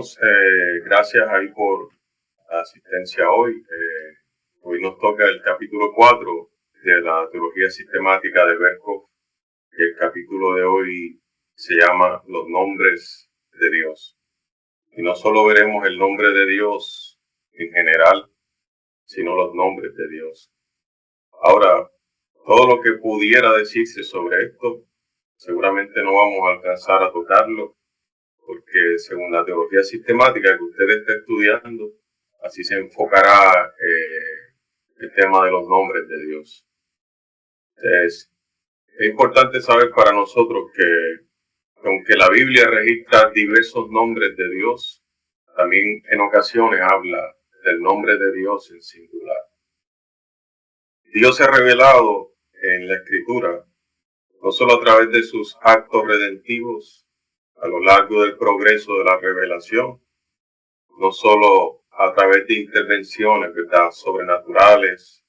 Hermanos, gracias ahí por la asistencia hoy. Hoy nos toca el capítulo 4 de la teología sistemática de Berkhof, y el capítulo de hoy se llama Los nombres de Dios. Y no solo veremos el nombre de Dios en general, sino los nombres de Dios. Ahora, todo lo que pudiera decirse sobre esto, seguramente no vamos a alcanzar a tocarlo, porque según la teología sistemática que usted está estudiando, así se enfocará el tema de los nombres de Dios. Entonces, es importante saber para nosotros que aunque la Biblia registra diversos nombres de Dios, también en ocasiones habla del nombre de Dios en singular. Dios se ha revelado en la Escritura, no solo a través de sus actos redentivos a lo largo del progreso de la revelación, no solo a través de intervenciones, ¿verdad?, sobrenaturales,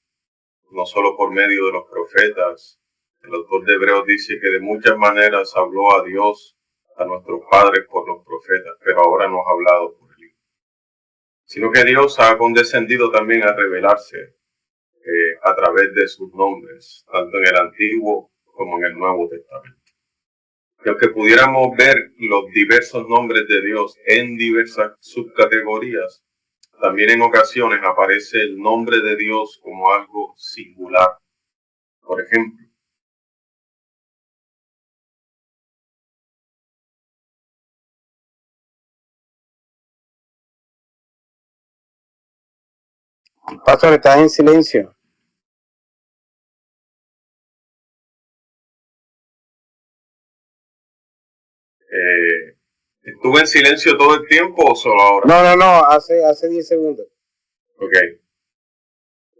no solo por medio de los profetas. El autor de Hebreos dice que de muchas maneras habló a Dios, a nuestros padres por los profetas, pero ahora nos ha hablado por el Hijo. Sino que Dios ha condescendido también a revelarse a través de sus nombres, tanto en el Antiguo como en el Nuevo Testamento. Y aunque pudiéramos ver los diversos nombres de Dios en diversas subcategorías, también en ocasiones aparece el nombre de Dios como algo singular. Por ejemplo, Pastor, estás en silencio. ¿Estuve en silencio todo el tiempo o solo ahora? No, hace 10 segundos. Ok.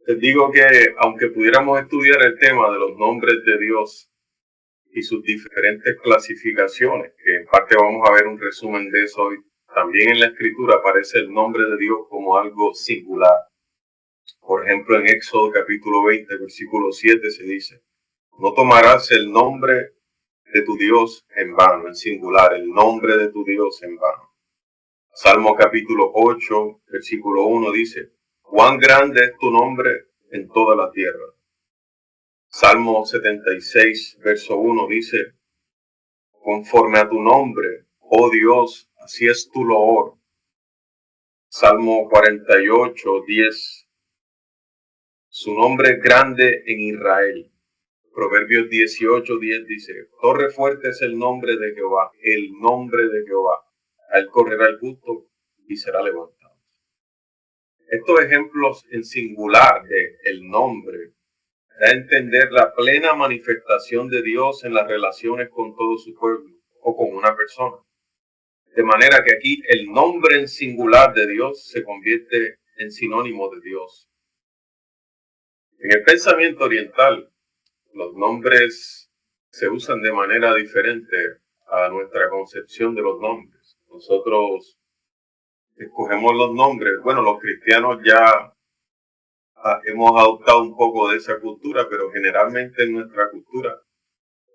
Les digo que aunque pudiéramos estudiar el tema de los nombres de Dios y sus diferentes clasificaciones, que en parte vamos a ver un resumen de eso hoy, también en la Escritura aparece el nombre de Dios como algo singular. Por ejemplo, en Éxodo capítulo 20, versículo 7 se dice: no tomarás el nombre de tu Dios en vano, en singular, el nombre de tu Dios en vano. Salmo capítulo 8, versículo 1 dice: cuán grande es tu nombre en toda la tierra. Salmo 76, verso 1 dice: conforme a tu nombre, oh Dios, así es tu loor. Salmo 48, 10. Su nombre es grande en Israel. Proverbios 18, 10 dice: torre fuerte es el nombre de Jehová, el nombre de Jehová. A él correrá el justo y será levantado. Estos ejemplos en singular de el nombre da a entender la plena manifestación de Dios en las relaciones con todo su pueblo o con una persona. De manera que aquí el nombre en singular de Dios se convierte en sinónimo de Dios. En el pensamiento oriental, los nombres se usan de manera diferente a nuestra concepción de los nombres. Nosotros escogemos los nombres. Bueno, los cristianos ya hemos adoptado un poco de esa cultura, pero generalmente en nuestra cultura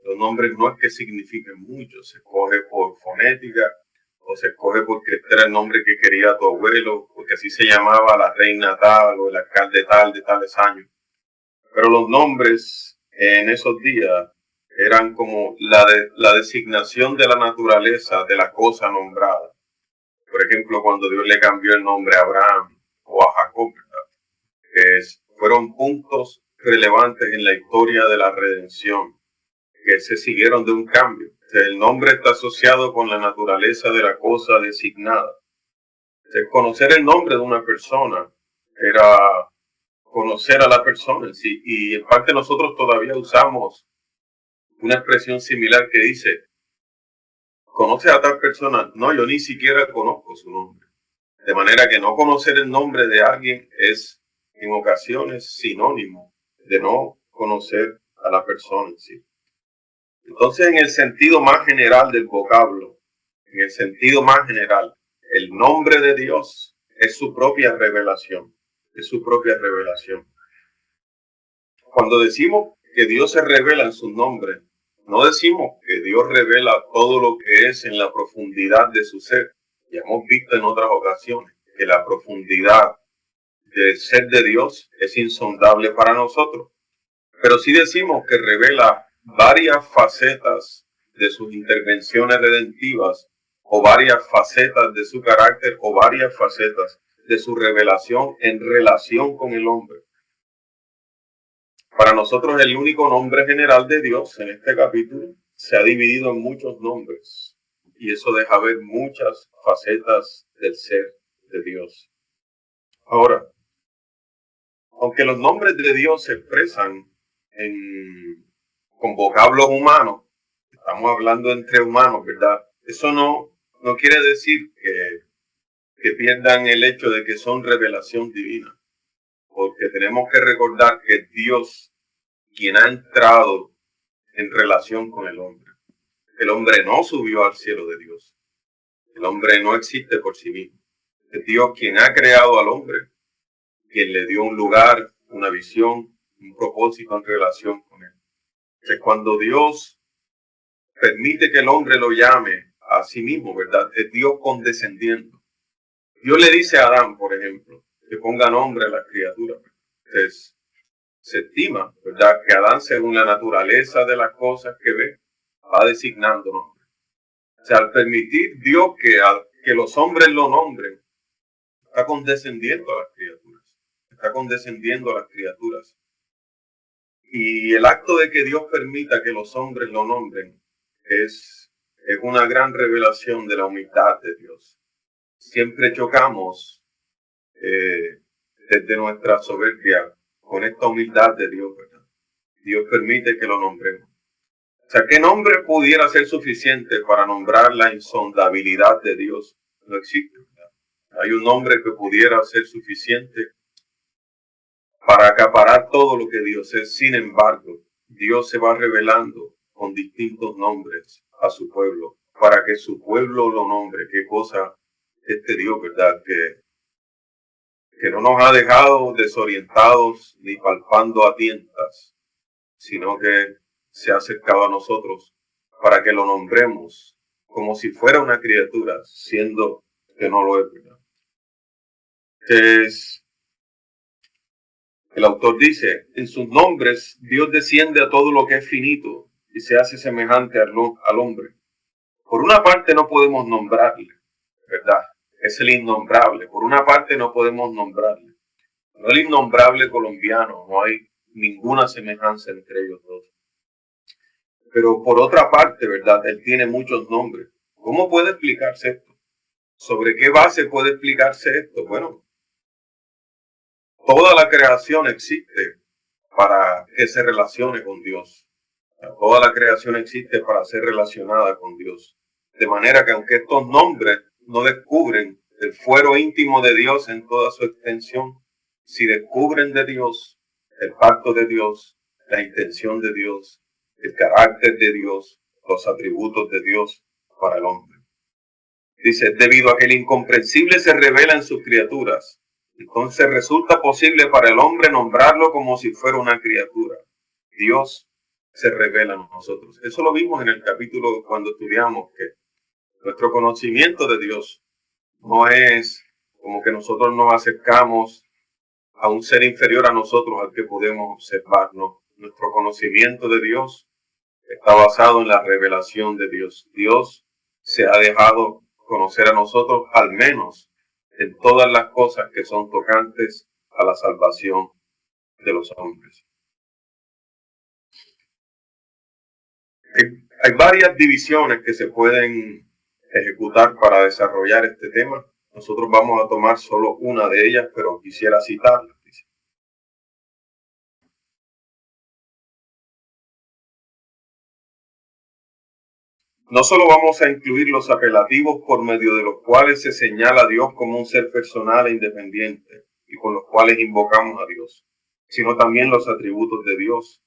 los nombres no es que signifiquen mucho. Se escoge por fonética o se escoge porque este era el nombre que quería tu abuelo, porque así se llamaba la reina tal o el alcalde tal de tales años. Pero los nombres en esos días eran como la designación de la naturaleza de la cosa nombrada. Por ejemplo, cuando Dios le cambió el nombre a Abraham o a Jacob, fueron puntos relevantes en la historia de la redención que se siguieron de un cambio. El nombre está asociado con la naturaleza de la cosa designada. Conocer el nombre de una persona era conocer a la persona en sí, y en parte nosotros todavía usamos una expresión similar que dice: conoce a tal persona. No, yo ni siquiera conozco su nombre. De manera que no conocer el nombre de alguien es en ocasiones sinónimo de no conocer a la persona en sí. Entonces, en el sentido más general del vocablo, en el sentido más general, el nombre de Dios es su propia revelación. Es su propia revelación. Cuando decimos que Dios se revela en sus nombres, no decimos que Dios revela todo lo que es en la profundidad de su ser Ya hemos visto en otras ocasiones que la profundidad del ser de Dios es insondable para nosotros. Pero sí decimos que revela varias facetas de sus intervenciones redentivas, o varias facetas de su carácter, o varias facetas de su revelación en relación con el hombre. Para nosotros el único nombre general de Dios en este capítulo se ha dividido en muchos nombres, y eso deja ver muchas facetas del ser de Dios. Ahora, aunque los nombres de Dios se expresan con vocablos humanos, estamos hablando entre humanos, ¿verdad? Eso no quiere decir que pierdan el hecho de que son revelación divina, porque tenemos que recordar que es Dios quien ha entrado en relación con el hombre. El hombre no subió al cielo de Dios. El hombre no existe por sí mismo. Es Dios quien ha creado al hombre, quien le dio un lugar, una visión, un propósito en relación con él. Es cuando Dios permite que el hombre lo llame a sí mismo, ¿verdad? Es Dios condescendiendo. Dios le dice a Adán, por ejemplo, que ponga nombre a las criaturas. Entonces, se estima, ¿verdad?, que Adán, según la naturaleza de las cosas que ve, va designando nombres. O sea, al permitir Dios que los hombres lo nombren, está condescendiendo a las criaturas. Está condescendiendo a las criaturas. Y el acto de que Dios permita que los hombres lo nombren es una gran revelación de la humildad de Dios. Siempre chocamos desde nuestra soberbia con esta humildad de Dios, ¿verdad? Dios permite que lo nombremos. O sea, ¿qué nombre pudiera ser suficiente para nombrar la insondabilidad de Dios? No existe, ¿verdad? Hay un nombre que pudiera ser suficiente para acaparar todo lo que Dios es. Sin embargo, Dios se va revelando con distintos nombres a su pueblo, para que su pueblo lo nombre. Qué cosa este Dios, ¿verdad? Que no nos ha dejado desorientados ni palpando a tientas, sino que se ha acercado a nosotros para que lo nombremos como si fuera una criatura, siendo que no lo es, ¿verdad? El autor dice, en sus nombres Dios desciende a todo lo que es finito y se hace semejante al hombre. Por una parte no podemos nombrarle, ¿verdad? Es el innombrable. Por una parte no podemos nombrarle. No el innombrable colombiano, no hay ninguna semejanza entre ellos dos. Pero por otra parte, ¿verdad? Él tiene muchos nombres. ¿Cómo puede explicarse esto? ¿Sobre qué base puede explicarse esto? Bueno, toda la creación existe para que se relacione con Dios. Toda la creación existe para ser relacionada con Dios. De manera que aunque estos nombres no descubren el fuero íntimo de Dios en toda su extensión, si descubren de Dios, el pacto de Dios, la intención de Dios, el carácter de Dios, los atributos de Dios para el hombre. Dice, debido a que el incomprensible se revela en sus criaturas, entonces resulta posible para el hombre nombrarlo como si fuera una criatura. Dios se revela a nosotros. Eso lo vimos en el capítulo cuando estudiamos que nuestro conocimiento de Dios no es como que nosotros nos acercamos a un ser inferior a nosotros al que podemos observar, no. Nuestro conocimiento de Dios está basado en la revelación de Dios. Dios se ha dejado conocer a nosotros, al menos en todas las cosas que son tocantes a la salvación de los hombres. Hay varias divisiones que se pueden ejecutar para desarrollar este tema. Nosotros vamos a tomar solo una de ellas, pero quisiera citarla. No solo vamos a incluir los apelativos por medio de los cuales se señala a Dios como un ser personal e independiente y con los cuales invocamos a Dios, sino también los atributos de Dios.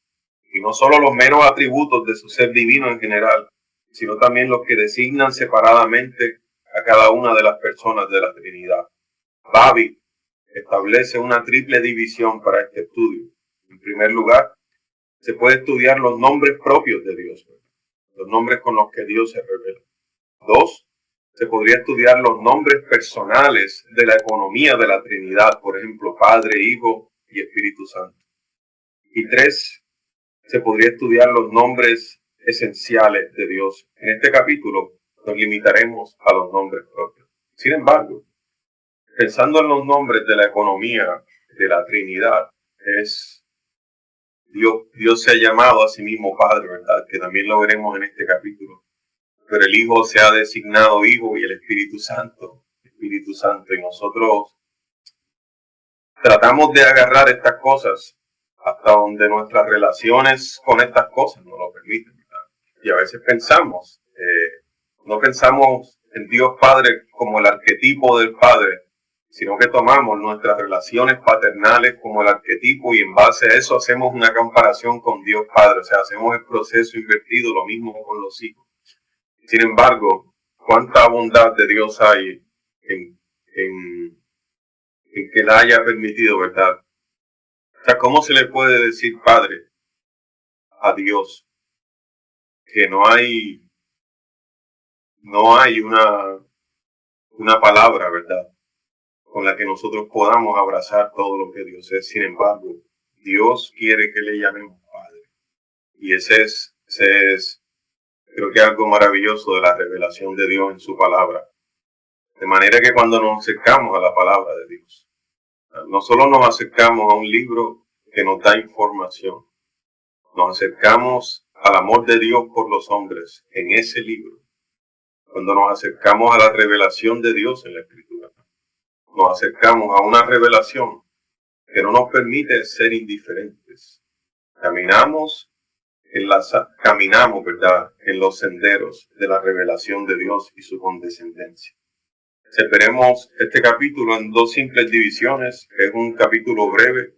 Y no solo los meros atributos de su ser divino en general, sino también los que designan separadamente a cada una de las personas de la Trinidad. Babi establece una triple división para este estudio. En primer lugar, se puede estudiar los nombres propios de Dios, los nombres con los que Dios se revela. 2, Se podría estudiar los nombres personales de la economía de la Trinidad, por ejemplo, Padre, Hijo y Espíritu Santo. Y 3, se podría estudiar los nombres esenciales de Dios. En este capítulo nos limitaremos a los nombres propios. Sin embargo, pensando en los nombres de la economía de la Trinidad, Dios se ha llamado a sí mismo Padre, ¿verdad? Que también lo veremos en este capítulo. Pero el Hijo se ha designado Hijo y el Espíritu Santo. Y nosotros tratamos de agarrar estas cosas hasta donde nuestras relaciones con estas cosas nos lo permiten, ¿verdad? Y a veces no pensamos en Dios Padre como el arquetipo del Padre, sino que tomamos nuestras relaciones paternales como el arquetipo y en base a eso hacemos una comparación con Dios Padre, o sea, hacemos el proceso invertido, lo mismo con los hijos. Sin embargo, cuánta bondad de Dios hay en que la haya permitido, ¿verdad? O sea, ¿cómo se le puede decir Padre a Dios que no hay una palabra, ¿verdad?, con la que nosotros podamos abrazar todo lo que Dios es? Sin embargo, Dios quiere que le llamemos Padre. Y ese es creo que algo maravilloso de la revelación de Dios en su palabra. De manera que cuando nos acercamos a la palabra de Dios, no solo nos acercamos a un libro que nos da información, nos acercamos al amor de Dios por los hombres en ese libro. Cuando nos acercamos a la revelación de Dios en la Escritura, nos acercamos a una revelación que no nos permite ser indiferentes. Caminamos, ¿verdad?, en los senderos de la revelación de Dios y su condescendencia. Veremos este capítulo en 2 simples divisiones. Es un capítulo breve,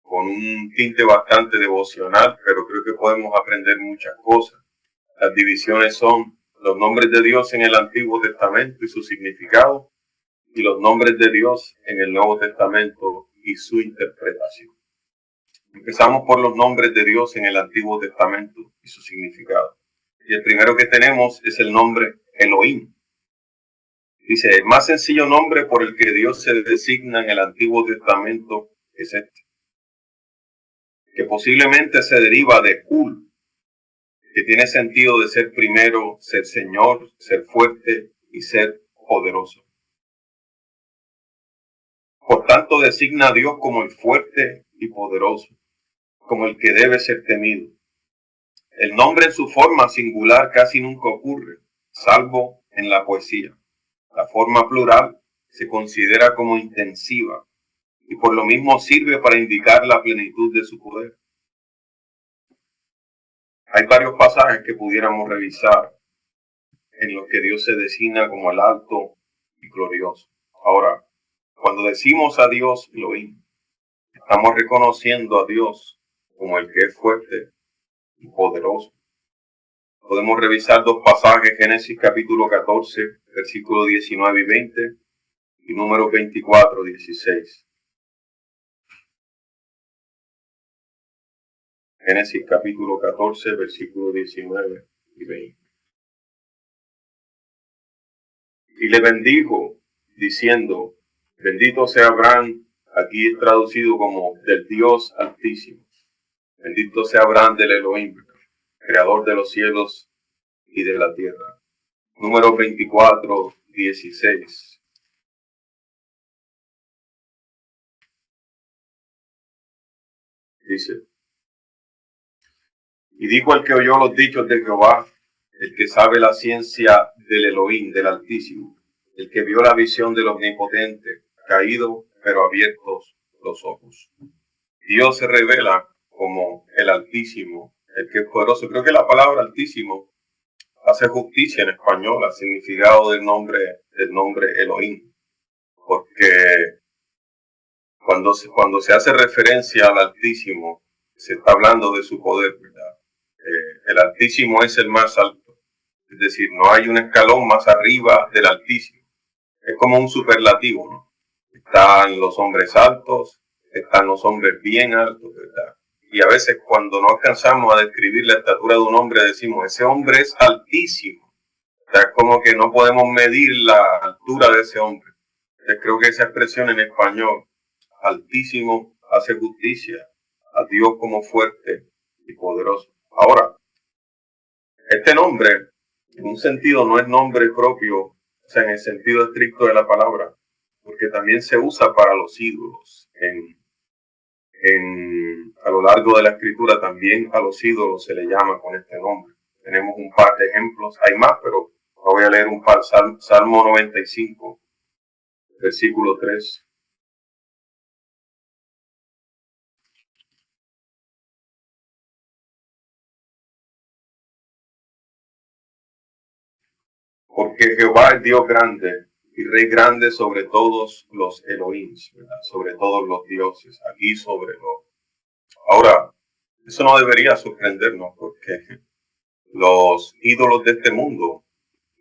con un tinte bastante devocional, pero creo que podemos aprender muchas cosas. Las divisiones son los nombres de Dios en el Antiguo Testamento y su significado, y los nombres de Dios en el Nuevo Testamento y su interpretación. Empezamos por los nombres de Dios en el Antiguo Testamento y su significado. Y el primero que tenemos es el nombre Elohim. Dice, el más sencillo nombre por el que Dios se designa en el Antiguo Testamento es este, que posiblemente se deriva de Ul, que tiene sentido de ser primero, ser Señor, ser fuerte y ser poderoso. Por tanto, designa a Dios como el fuerte y poderoso, como el que debe ser temido. El nombre en su forma singular casi nunca ocurre, salvo en la poesía. La forma plural se considera como intensiva y por lo mismo sirve para indicar la plenitud de su poder. Hay varios pasajes que pudiéramos revisar en los que Dios se designa como el alto y glorioso. Ahora, cuando decimos a Dios Elohim, estamos reconociendo a Dios como el que es fuerte y poderoso. Podemos revisar 2 pasajes, Génesis capítulo 14, versículos 19 y 20, y Números 24, 16. Génesis capítulo 14, versículos 19 y 20. Y le bendijo, diciendo, bendito sea Abraham, aquí es traducido como del Dios Altísimo. Bendito sea Abraham del Elohim, creador de los cielos y de la tierra. Número 24, 16. Dice, y dijo el que oyó los dichos de Jehová, el que sabe la ciencia del Elohim, del Altísimo, el que vio la visión del Omnipotente, caído pero abiertos los ojos. Dios se revela como el Altísimo, el que es poderoso. Creo que la palabra Altísimo hace justicia en español al significado del nombre Elohim, porque cuando se hace referencia al Altísimo, se está hablando de su poder, ¿verdad? El Altísimo es el más alto, es decir, no hay un escalón más arriba del Altísimo. Es como un superlativo, ¿no? Están los hombres altos, están los hombres bien altos, ¿verdad? Y a veces cuando no alcanzamos a describir la estatura de un hombre, decimos, ese hombre es altísimo. sea, es como que no podemos medir la altura de ese hombre. Yo creo que esa expresión en español, Altísimo, hace justicia a Dios como fuerte y poderoso. Ahora, este nombre, en un sentido, no es nombre propio, o sea, en el sentido estricto de la palabra, porque también se usa para los ídolos. A lo largo de la escritura también a los ídolos se le llama con este nombre. Tenemos un par de ejemplos, hay más, pero voy a leer un par. Salmo 95, versículo 3. Porque Jehová es Dios grande y Rey grande sobre todos los Elohim, ¿verdad? Sobre todos los dioses, aquí sobre los. Ahora, eso no debería sorprendernos porque los ídolos de este mundo,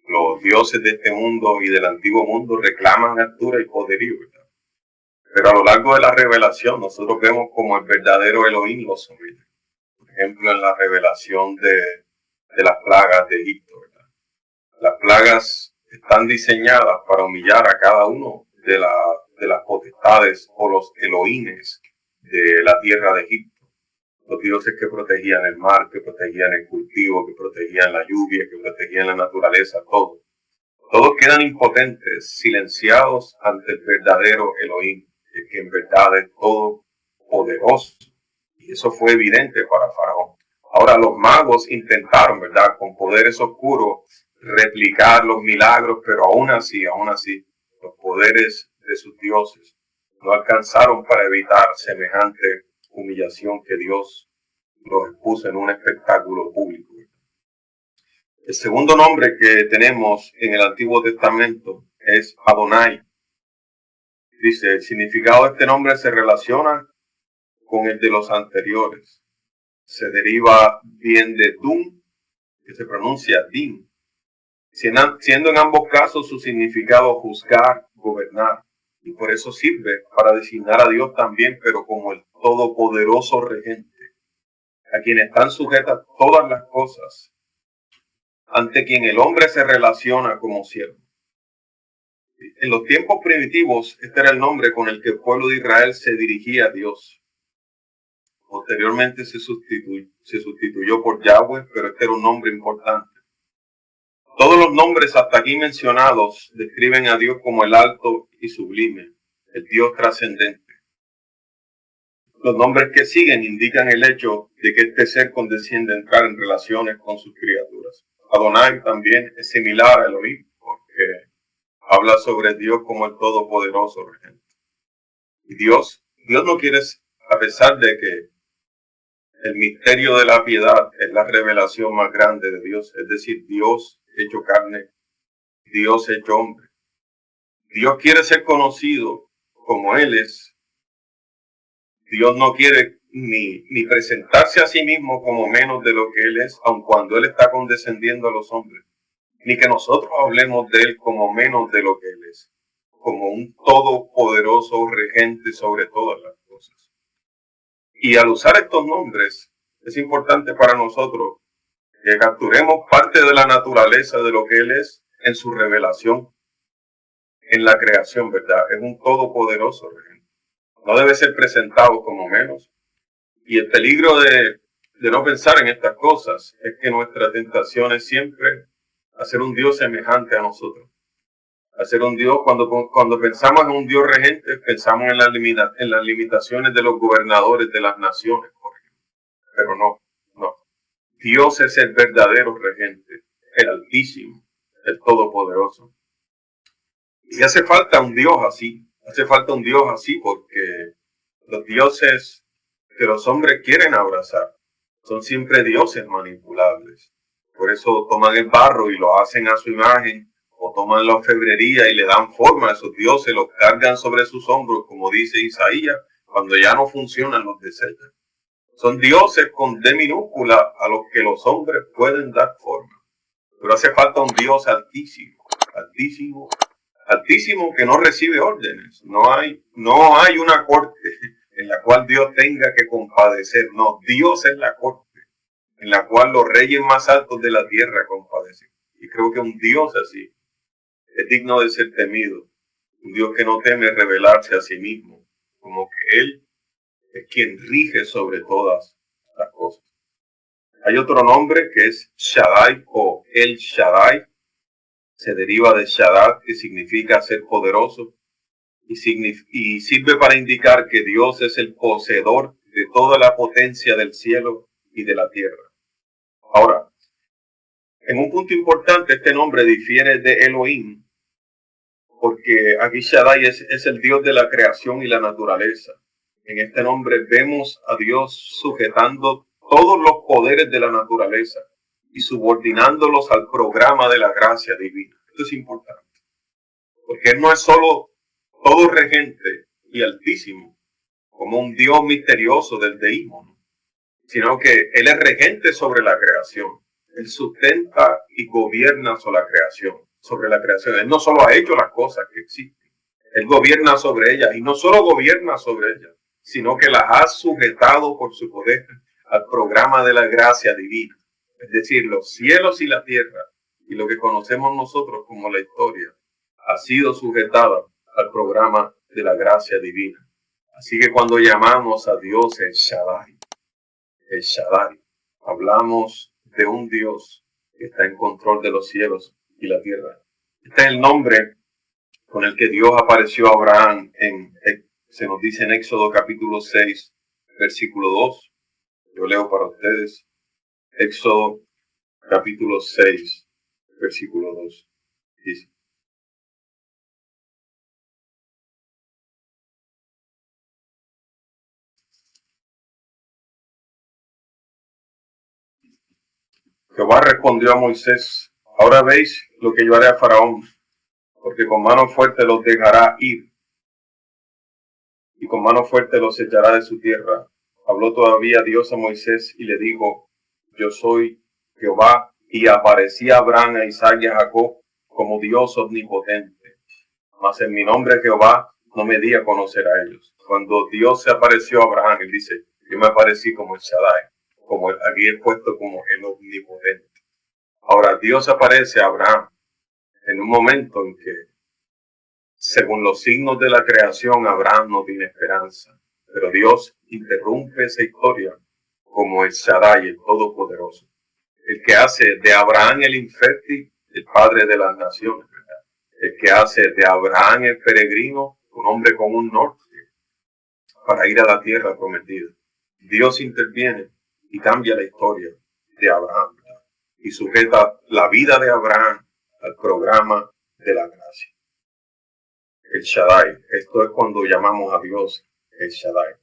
los dioses de este mundo y del antiguo mundo reclaman altura y poderío, ¿verdad? Pero a lo largo de la revelación nosotros vemos como el verdadero Elohim lo somete. Por ejemplo, en la revelación de las plagas de Egipto, ¿verdad? Las plagas están diseñadas para humillar a cada uno de las potestades o los Elohines de la tierra de Egipto. Los dioses que protegían el mar, que protegían el cultivo, que protegían la lluvia, que protegían la naturaleza, todo. Todos quedan impotentes, silenciados ante el verdadero Elohim, que en verdad es todopoderoso. Y eso fue evidente para Faraón. Ahora los magos intentaron, ¿verdad?, con poderes oscuros, replicar los milagros, pero aún así, los poderes de sus dioses no alcanzaron para evitar semejante humillación que Dios los expuso en un espectáculo público. El segundo nombre que tenemos en el Antiguo Testamento es Adonai. Dice, el significado de este nombre se relaciona con el de los anteriores. Se deriva bien de Dum, que se pronuncia Din, siendo en ambos casos su significado juzgar, gobernar, y por eso sirve para designar a Dios también, pero como el todopoderoso regente, a quien están sujetas todas las cosas, ante quien el hombre se relaciona como siervo. En los tiempos primitivos, este era el nombre con el que el pueblo de Israel se dirigía a Dios. Posteriormente se sustituyó por Yahweh, pero este era un nombre importante. Todos los nombres hasta aquí mencionados describen a Dios como el alto y sublime, el Dios trascendente. Los nombres que siguen indican el hecho de que este ser condesciende a entrar en relaciones con sus criaturas. Adonai también es similar a Elohim, porque habla sobre Dios como el todopoderoso regente. Y Dios no quiere, a pesar de que el misterio de la piedad es la revelación más grande de Dios, es decir, Dios hecho carne, Dios hecho hombre. Dios quiere ser conocido como Él es. Dios no quiere ni presentarse a sí mismo como menos de lo que Él es, aun cuando Él está condescendiendo a los hombres. Ni que nosotros hablemos de Él como menos de lo que Él es, como un todopoderoso regente sobre todas las cosas. Y al usar estos nombres, es importante para nosotros que capturemos parte de la naturaleza de lo que Él es en su revelación, en la creación, ¿verdad? Es un todopoderoso regente. No debe ser presentado como menos. Y el peligro de no pensar en estas cosas es que nuestra tentación es siempre hacer un Dios semejante a nosotros. Hacer un Dios, cuando pensamos en un Dios regente, pensamos en las limitaciones de los gobernadores de las naciones, por ejemplo. Pero no. Dios es el verdadero regente, el Altísimo, el Todopoderoso. Y hace falta un Dios así. Hace falta un Dios así porque los dioses que los hombres quieren abrazar son siempre dioses manipulables. Por eso toman el barro y lo hacen a su imagen, o toman la orfebrería y le dan forma a esos dioses, los cargan sobre sus hombros, como dice Isaías, cuando ya no funcionan los desechan. Son dioses con D minúscula a los que los hombres pueden dar forma. Pero hace falta un Dios altísimo, altísimo, altísimo, que no recibe órdenes. No hay una corte en la cual Dios tenga que compadecer. No, Dios es la corte en la cual los reyes más altos de la tierra compadecen. Y creo que un Dios así es digno de ser temido. Un Dios que no teme revelarse a sí mismo, como que Él es quien rige sobre todas las cosas. Hay otro nombre que es Shaddai o El Shaddai. Se deriva de Shaddad, que significa ser poderoso, y sirve para indicar que Dios es el poseedor de toda la potencia del cielo y de la tierra. Ahora, en un punto importante, este nombre difiere de Elohim, porque aquí Shaddai es el Dios de la creación y la naturaleza. En este nombre vemos a Dios sujetando todos los poderes de la naturaleza y subordinándolos al programa de la gracia divina. Esto es importante, porque Él no es solo todo regente y altísimo, como un Dios misterioso del deísmo, ¿no? Sino que Él es regente sobre la creación. Él sustenta y gobierna sobre la creación. Él no solo ha hecho las cosas que existen, Él gobierna sobre ellas, y no solo gobierna sobre ellas, sino que las ha sujetado por su poder al programa de la gracia divina. Es decir, los cielos y la tierra, y lo que conocemos nosotros como la historia, ha sido sujetada al programa de la gracia divina. Así que cuando llamamos a Dios el Shaddai, hablamos de un Dios que está en control de los cielos y la tierra. Este es el nombre con el que Dios apareció a Abraham, se nos dice en Éxodo capítulo 6, versículo 2. Yo leo para ustedes. Éxodo capítulo 6, versículo 2. Dice: Jehová respondió a Moisés: ahora veis lo que yo haré a Faraón, porque con mano fuerte los dejará ir, y con mano fuerte los echará de su tierra. Habló todavía Dios a Moisés y le dijo: yo soy Jehová, y aparecía a Abraham, a Isaac y a Jacob como Dios omnipotente. Mas en mi nombre Jehová no me di a conocer a ellos. Cuando Dios se apareció a Abraham, él dice: yo me aparecí como el Shaddai, como aquí es puesto como el omnipotente. Ahora Dios aparece a Abraham en un momento en que, según los signos de la creación, Abraham no tiene esperanza. Pero Dios interrumpe esa historia como el Shaddai, el Todopoderoso, el que hace de Abraham el infértil, el padre de las naciones, ¿verdad? El que hace de Abraham el peregrino, un hombre con un norte para ir a la tierra prometida. Dios interviene y cambia la historia de Abraham, ¿verdad? Y sujeta la vida de Abraham al programa de la gracia. El Shaddai. Esto es cuando llamamos a Dios el Shaddai.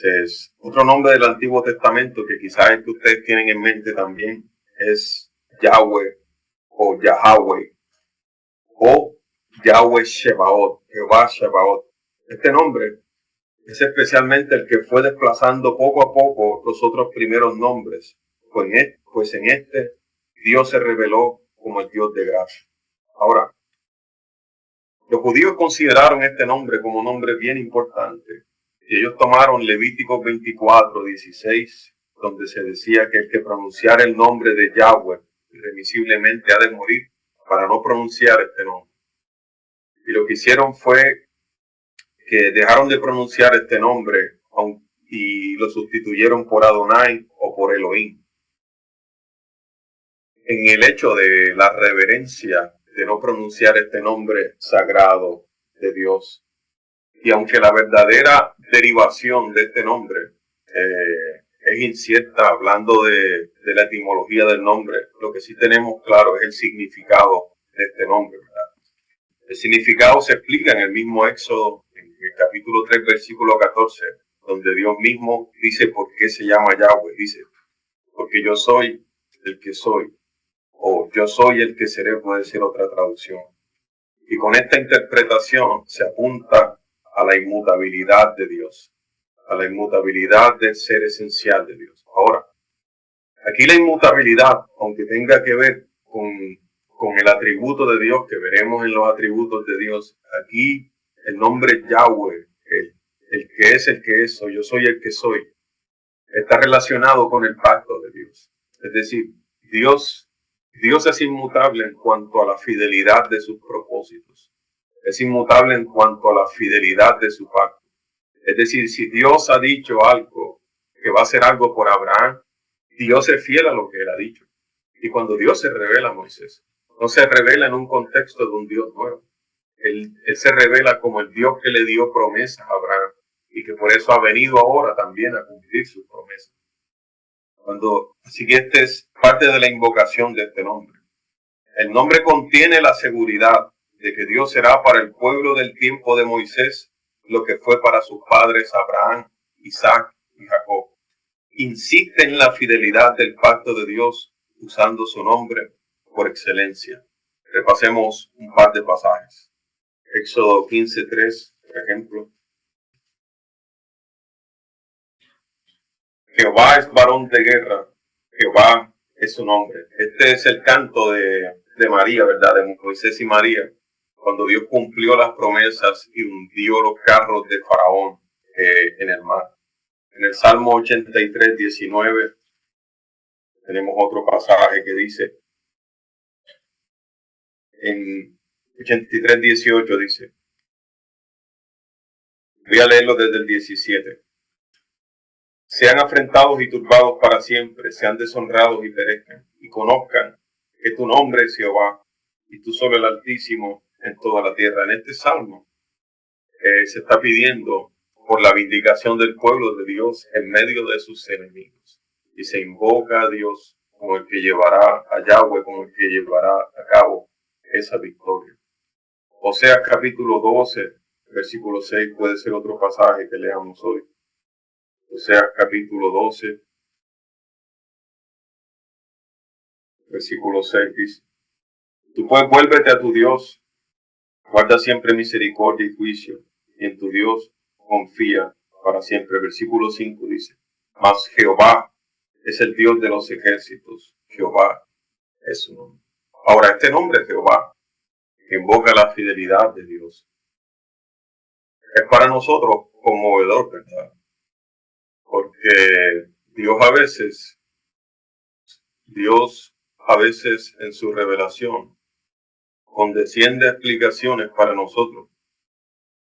Es otro nombre del Antiguo Testamento que quizás es que ustedes tienen en mente también, es Yahweh o Yahweh o Yahweh Shebaot, Jehová Shebaot. Este nombre es especialmente el que fue desplazando poco a poco los otros primeros nombres, pues en este Dios se reveló como el Dios de gracia. Ahora, los judíos consideraron este nombre como un nombre bien importante. Y ellos tomaron Levítico 24, 16, donde se decía que el que pronunciara el nombre de Yahweh irremisiblemente ha de morir para no pronunciar este nombre. Y lo que hicieron fue que dejaron de pronunciar este nombre y lo sustituyeron por Adonai o por Elohim. En el hecho de la reverencia de no pronunciar este nombre sagrado de Dios. Y aunque la verdadera derivación de este nombre es incierta, hablando de la etimología del nombre, lo que sí tenemos claro es el significado de este nombre, ¿verdad? El significado se explica en el mismo Éxodo, en el capítulo 3, versículo 14, donde Dios mismo dice por qué se llama Yahweh. Dice: porque yo soy el que soy, o yo soy el que seré, puede ser otra traducción. Y con esta interpretación se apunta a la inmutabilidad de Dios, a la inmutabilidad del ser esencial de Dios. Ahora, aquí la inmutabilidad, aunque tenga que ver con el atributo de Dios, que veremos en los atributos de Dios, aquí el nombre Yahweh, el que es, o yo soy el que soy, está relacionado con el pacto de Dios. Es decir, Dios Dios es inmutable en cuanto a la fidelidad de sus propósitos. Es inmutable en cuanto a la fidelidad de su pacto. Es decir, si Dios ha dicho algo, que va a hacer algo por Abraham, Dios es fiel a lo que él ha dicho. Y cuando Dios se revela a Moisés, no se revela en un contexto de un Dios nuevo. Él se revela como el Dios que le dio promesas a Abraham y que por eso ha venido ahora también a cumplir sus promesas. Así que esta es parte de la invocación de este nombre. El nombre contiene la seguridad de que Dios será para el pueblo del tiempo de Moisés lo que fue para sus padres Abraham, Isaac y Jacob. Insiste en la fidelidad del pacto de Dios usando su nombre por excelencia. Repasemos un par de pasajes. Éxodo 15:3, por ejemplo. Jehová es varón de guerra, Jehová es su nombre. Este es el canto de María, ¿verdad? De Moisés y María, cuando Dios cumplió las promesas y hundió los carros de Faraón en el mar. En el Salmo 83:19 tenemos otro pasaje que dice, en 83:18 dice, voy a leerlo desde el 17. Sean afrentados y turbados para siempre, sean deshonrados y perezcan, y conozcan que tu nombre es Jehová, y tú solo el Altísimo en toda la tierra. En este salmo se está pidiendo por la vindicación del pueblo de Dios en medio de sus enemigos. Y se invoca a Dios como el que llevará, a Yahweh como el que llevará a cabo esa victoria. Oseas capítulo 12, versículo 6 puede ser otro pasaje que leamos hoy. Oseas capítulo 12, versículo 6 dice, tú pues vuélvete a tu Dios, guarda siempre misericordia y juicio, y en tu Dios confía para siempre. Versículo 5 dice, mas Jehová es el Dios de los ejércitos, Jehová es su nombre. Ahora, este nombre Jehová, que invoca la fidelidad de Dios, es para nosotros conmovedor, ¿verdad? Porque Dios a veces en su revelación condesciende a explicaciones para nosotros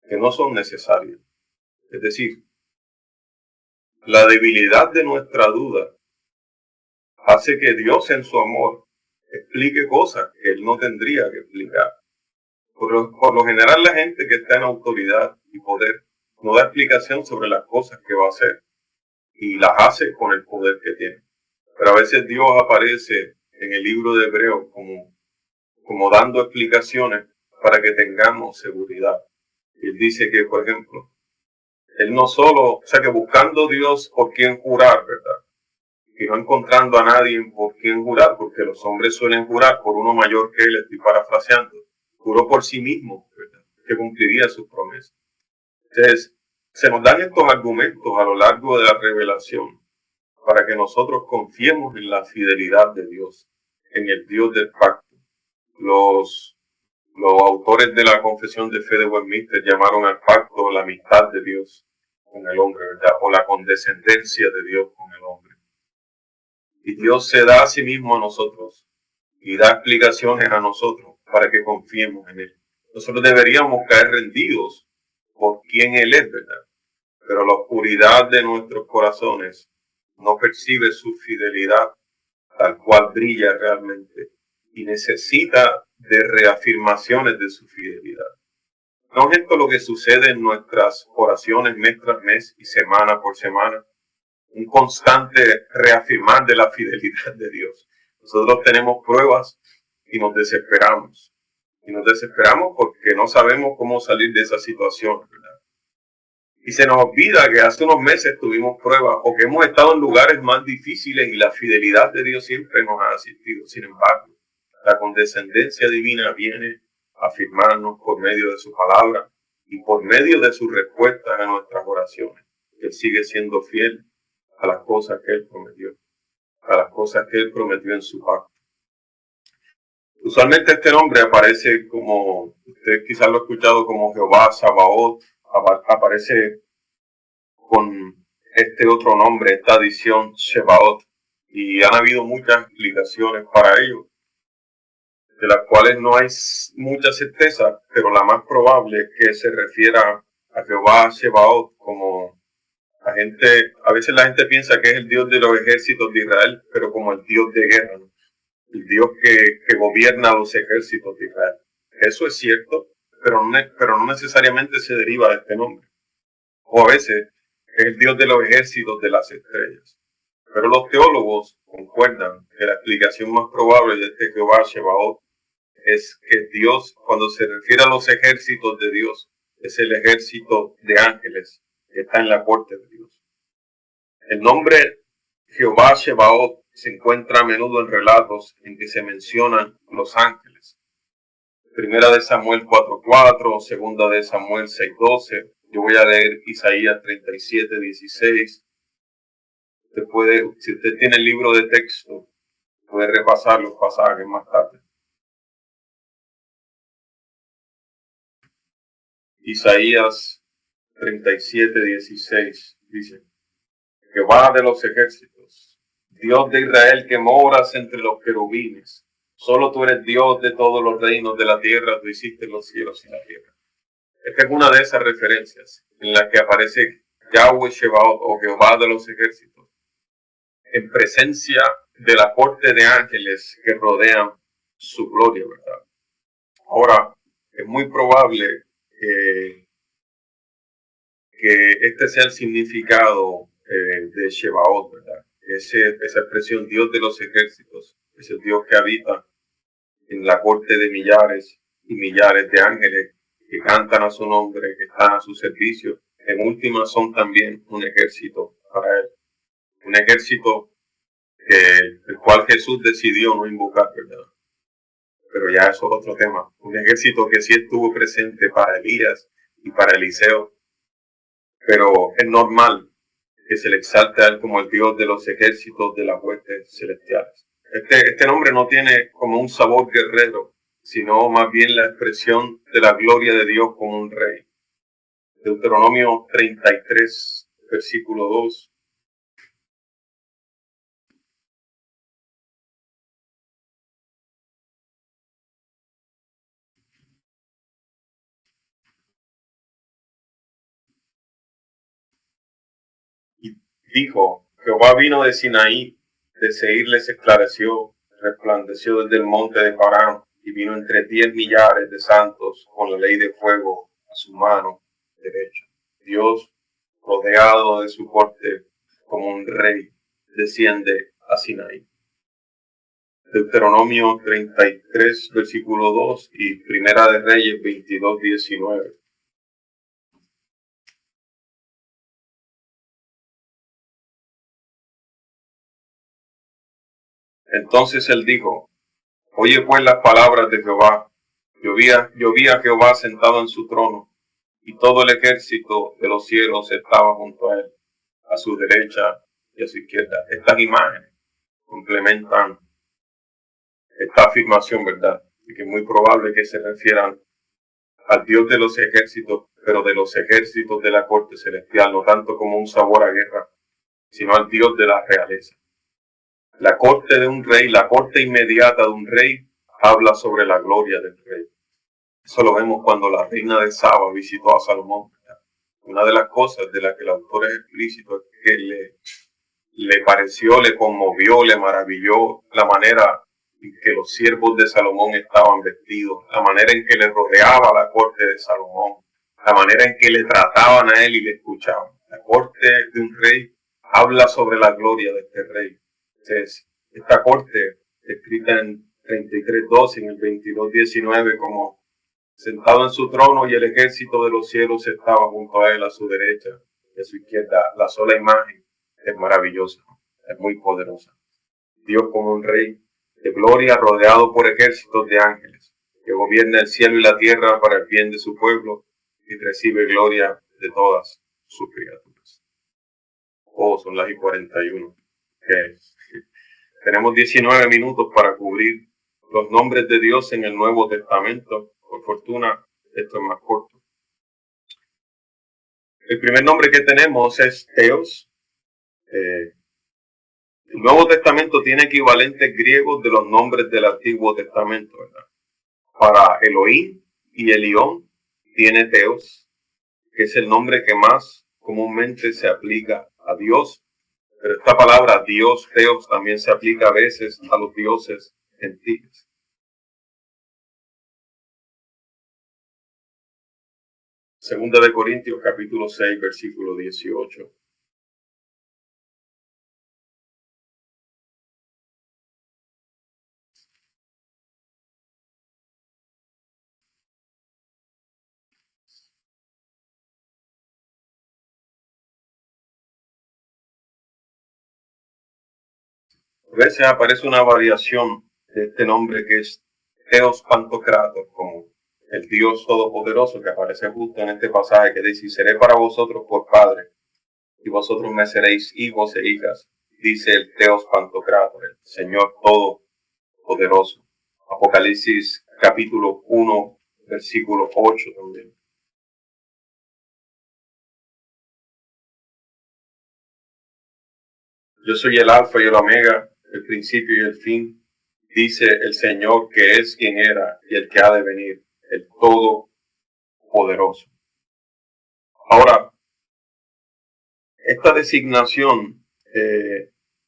que no son necesarias. Es decir, la debilidad de nuestra duda hace que Dios en su amor explique cosas que Él no tendría que explicar. Por lo general la gente que está en autoridad y poder no da explicación sobre las cosas que va a hacer y las hace con el poder que tiene. Pero a veces Dios aparece en el libro de Hebreos como dando explicaciones para que tengamos seguridad. Y Él dice que, por ejemplo, Él no solo, que buscando Dios por quien jurar, ¿verdad? Y no encontrando a nadie por quien jurar, porque los hombres suelen jurar por uno mayor que Él, estoy parafraseando, juró por sí mismo, ¿verdad? Que cumpliría sus promesas. Entonces, se nos dan estos argumentos a lo largo de la revelación para que nosotros confiemos en la fidelidad de Dios, en el Dios del pacto. Los autores de la Confesión de Fe de Westminster llamaron al pacto la amistad de Dios con el hombre, ¿verdad? O la condescendencia de Dios con el hombre. Y Dios se da a sí mismo a nosotros y da explicaciones a nosotros para que confiemos en Él. Nosotros deberíamos caer rendidos por quién Él es, ¿verdad? Pero la oscuridad de nuestros corazones no percibe su fidelidad tal cual brilla realmente y necesita de reafirmaciones de su fidelidad. ¿No es esto lo que sucede en nuestras oraciones mes tras mes y semana por semana? Un constante reafirmar de la fidelidad de Dios. Nosotros tenemos pruebas y nos desesperamos. Y nos desesperamos porque no sabemos cómo salir de esa situación, ¿verdad? Y se nos olvida que hace unos meses tuvimos pruebas o que hemos estado en lugares más difíciles y la fidelidad de Dios siempre nos ha asistido. Sin embargo, la condescendencia divina viene a afirmarnos por medio de su palabra y por medio de sus respuestas a nuestras oraciones. Él sigue siendo fiel a las cosas que Él prometió, a las cosas que Él prometió en su pacto. Usualmente este nombre aparece como, usted quizás lo ha escuchado como Jehová Sabaoth, aparece con este otro nombre, esta adición Shebaot, y han habido muchas explicaciones para ello. de las cuales no hay mucha certeza, pero la más probable es que se refiera a Jehová Sebaot como a veces la gente piensa que es el Dios de los ejércitos de Israel, pero como el Dios de guerra, ¿no? El Dios que gobierna los ejércitos de Israel. Eso es cierto, pero no necesariamente se deriva de este nombre. O a veces es el Dios de los ejércitos de las estrellas. Pero los teólogos concuerdan que la explicación más probable de este Jehová Sebaot es que Dios, cuando se refiere a los ejércitos de Dios, es el ejército de ángeles que está en la corte de Dios. El nombre Jehová Sebaot se encuentra a menudo en relatos en que se mencionan los ángeles. Primera de Samuel 4:4, segunda de Samuel 6:12. Yo voy a leer Isaías 37:16. Si usted tiene el libro de texto, puede repasar los pasajes más tarde. Isaías 37:16 dice: Jehová de los ejércitos, Dios de Israel que moras entre los querubines, solo tú eres Dios de todos los reinos de la tierra, tú hiciste los cielos y la tierra. Esta es una de esas referencias en la que aparece Yahweh Sebaot o Jehová de los ejércitos en presencia de la corte de ángeles que rodean su gloria, ¿verdad? Ahora, es muy probable que este sea el significado de Sebaot, ¿verdad? Esa expresión Dios de los ejércitos, ese Dios que habita en la corte de millares y millares de ángeles que cantan a su nombre, que están a su servicio. En última son también un ejército para él, un ejército el cual Jesús decidió no invocar, ¿verdad? Pero ya eso es otro tema. Un ejército que sí estuvo presente para Elías y para Eliseo, pero es normal que se le exalte a él como el Dios de los ejércitos de las huestes celestiales. Este nombre no tiene como un sabor guerrero, sino más bien la expresión de la gloria de Dios como un rey. Deuteronomio 33, versículo 2. Y dijo: Jehová vino de Sinaí, de Seir les esclareció, resplandeció desde el monte de Parán, y vino entre 10 millares de santos con la ley de fuego a su mano derecha. Dios, rodeado de su corte como un rey, desciende a Sinaí. Deuteronomio 33, versículo 2 y Primera de Reyes 22, 19. Entonces él dijo: Oye pues las palabras de Jehová. Yo vi a Jehová sentado en su trono, y todo el ejército de los cielos estaba junto a él, a su derecha y a su izquierda. Estas imágenes complementan esta afirmación, ¿verdad? Y que es muy probable que se refieran al Dios de los ejércitos, pero de los ejércitos de la corte celestial, no tanto como un sabor a guerra, sino al Dios de la realeza. La corte de un rey, la corte inmediata de un rey, habla sobre la gloria del rey. Eso lo vemos cuando la reina de Saba visitó a Salomón. Una de las cosas de las que el autor es explícito es que le pareció, le conmovió, le maravilló la manera en que los siervos de Salomón estaban vestidos, la manera en que le rodeaba la corte de Salomón, la manera en que le trataban a él y le escuchaban. La corte de un rey habla sobre la gloria de este rey. Entonces, esta corte, escrita en 33:12, en el 22:19, como sentado en su trono y el ejército de los cielos estaba junto a él a su derecha y a su izquierda. La sola imagen es maravillosa, es muy poderosa. Dios como un rey de gloria rodeado por ejércitos de ángeles, que gobierna el cielo y la tierra para el bien de su pueblo y recibe gloria de todas sus criaturas. Son las 41. Tenemos 19 minutos para cubrir los nombres de Dios en el Nuevo Testamento. Por fortuna, esto es más corto. El primer nombre que tenemos es Theos. El Nuevo Testamento tiene equivalentes griegos de los nombres del Antiguo Testamento, ¿verdad? Para Elohim y Elión tiene Teos, que es el nombre que más comúnmente se aplica a Dios. Pero esta palabra Dios, Teos, también se aplica a veces a los dioses gentiles. Segunda de Corintios, capítulo 6, versículo 18. A veces aparece una variación de este nombre que es Theos Pantocrator, como el Dios Todopoderoso, que aparece justo en este pasaje que dice: seré para vosotros por Padre, y vosotros me seréis hijos e hijas, dice el Theos Pantocrator, el Señor Todopoderoso. Apocalipsis capítulo 1, versículo 8 también. Yo soy el Alfa y el Omega, el principio y el fin, dice el Señor, que es quien era y el que ha de venir, el Todopoderoso. Ahora, esta designación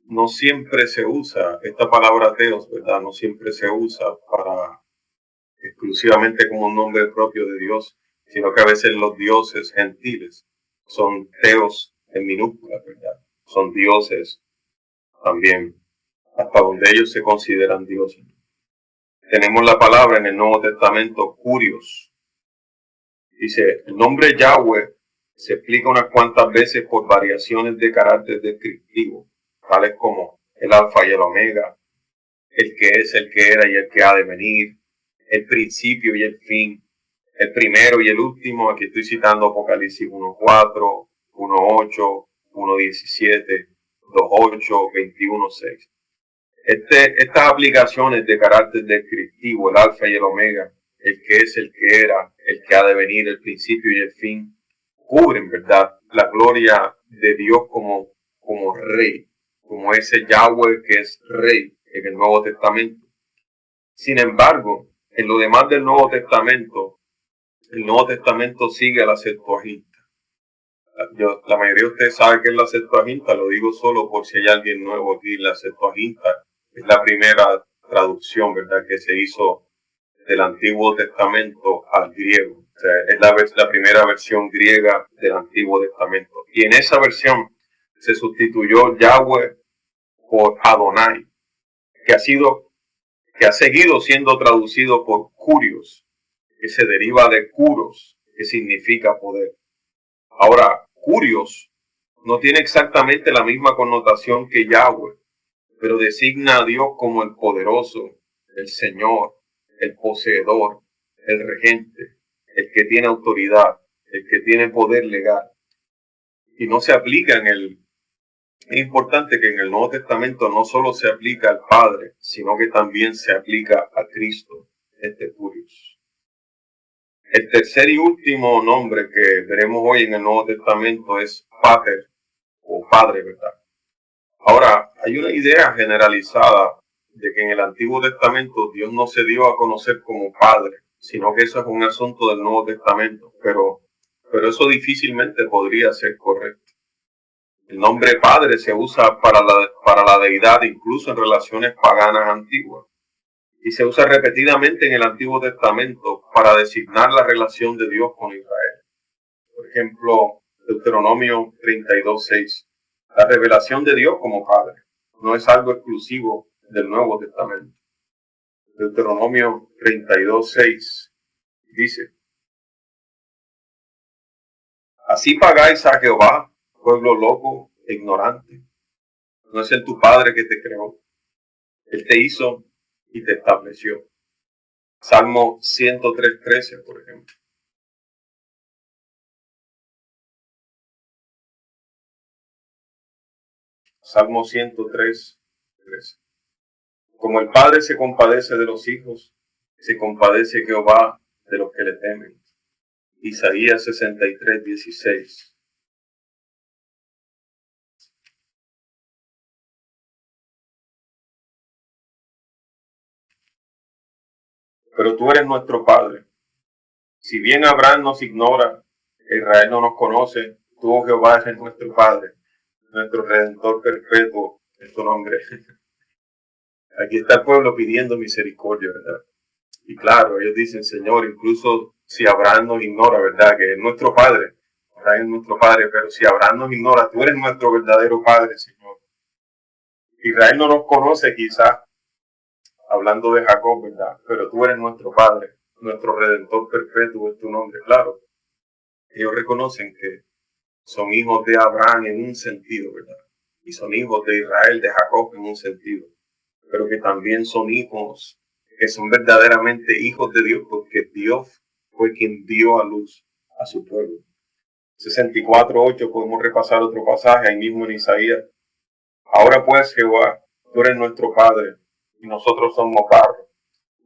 no siempre se usa, esta palabra Teos, ¿verdad? No siempre se usa para exclusivamente como un nombre propio de Dios, sino que a veces los dioses gentiles son Teos en minúsculas, ¿verdad? Son dioses también, hasta donde ellos se consideran dioses. Tenemos la palabra en el Nuevo Testamento, Curios. Dice, el nombre Yahweh se explica unas cuantas veces por variaciones de carácter descriptivo, tales como el alfa y el omega, el que es, el que era y el que ha de venir, el principio y el fin, el primero y el último. Aquí estoy citando Apocalipsis 1.4, 1.8, 1.17, 2.8, 21.6. Estas aplicaciones de carácter descriptivo, el alfa y el omega, el que es, el que era, el que ha de venir, el principio y el fin, cubren, ¿verdad?, la gloria de Dios como rey, como ese Yahweh que es rey en el Nuevo Testamento. Sin embargo, en lo demás del Nuevo Testamento, el Nuevo Testamento sigue a la Septuaginta. La mayoría de ustedes saben que es la Septuaginta, lo digo solo por si hay alguien nuevo aquí. La Septuaginta es la primera traducción, ¿verdad?, que se hizo del Antiguo Testamento al griego. O sea, es la primera versión griega del Antiguo Testamento. Y en esa versión se sustituyó Yahweh por Adonai, que ha seguido siendo traducido por Curios, que se deriva de Kuros, que significa poder. Ahora, Curios no tiene exactamente la misma connotación que Yahweh, pero designa a Dios como el poderoso, el Señor, el poseedor, el regente, el que tiene autoridad, el que tiene poder legal. Y no se aplica es importante que en el Nuevo Testamento no solo se aplica al Padre, sino que también se aplica a Cristo, este Curios. El tercer y último nombre que veremos hoy en el Nuevo Testamento es Pater o Padre, ¿verdad? Ahora, hay una idea generalizada de que en el Antiguo Testamento Dios no se dio a conocer como Padre, sino que eso es un asunto del Nuevo Testamento, pero eso difícilmente podría ser correcto. El nombre Padre se usa para la deidad incluso en relaciones paganas antiguas, y se usa repetidamente en el Antiguo Testamento para designar la relación de Dios con Israel. Por ejemplo, Deuteronomio 32:6. La revelación de Dios como Padre no es algo exclusivo del Nuevo Testamento. Deuteronomio 32:6 dice: así pagáis a Jehová, pueblo loco e ignorante. No es él tu Padre que te creó. Él te hizo y te estableció. Salmo 103:13, por ejemplo. Salmo 103:13. Como el Padre se compadece de los hijos, se compadece Jehová de los que le temen. Isaías 63:16. pero tú eres nuestro Padre. Si bien Abraham nos ignora, Israel no nos conoce, tú, oh Jehová, eres nuestro Padre, nuestro Redentor perpetuo es tu nombre. Aquí está el pueblo pidiendo misericordia, ¿verdad? Y claro, ellos dicen, Señor, incluso si Abraham nos ignora, ¿verdad? Que es nuestro Padre, Abraham es nuestro Padre, pero si Abraham nos ignora, tú eres nuestro verdadero Padre, Señor. Israel no nos conoce quizás, hablando de Jacob, ¿verdad? Pero tú eres nuestro Padre, nuestro Redentor perpetuo es tu nombre, claro. Ellos reconocen que son hijos de Abraham en un sentido, ¿verdad? Y son hijos de Israel, de Jacob en un sentido, pero que también son hijos, que son verdaderamente hijos de Dios, porque Dios fue quien dio a luz a su pueblo. 64:8, podemos repasar otro pasaje ahí mismo en Isaías. Ahora pues, Jehová, tú eres nuestro Padre, y nosotros somos barro,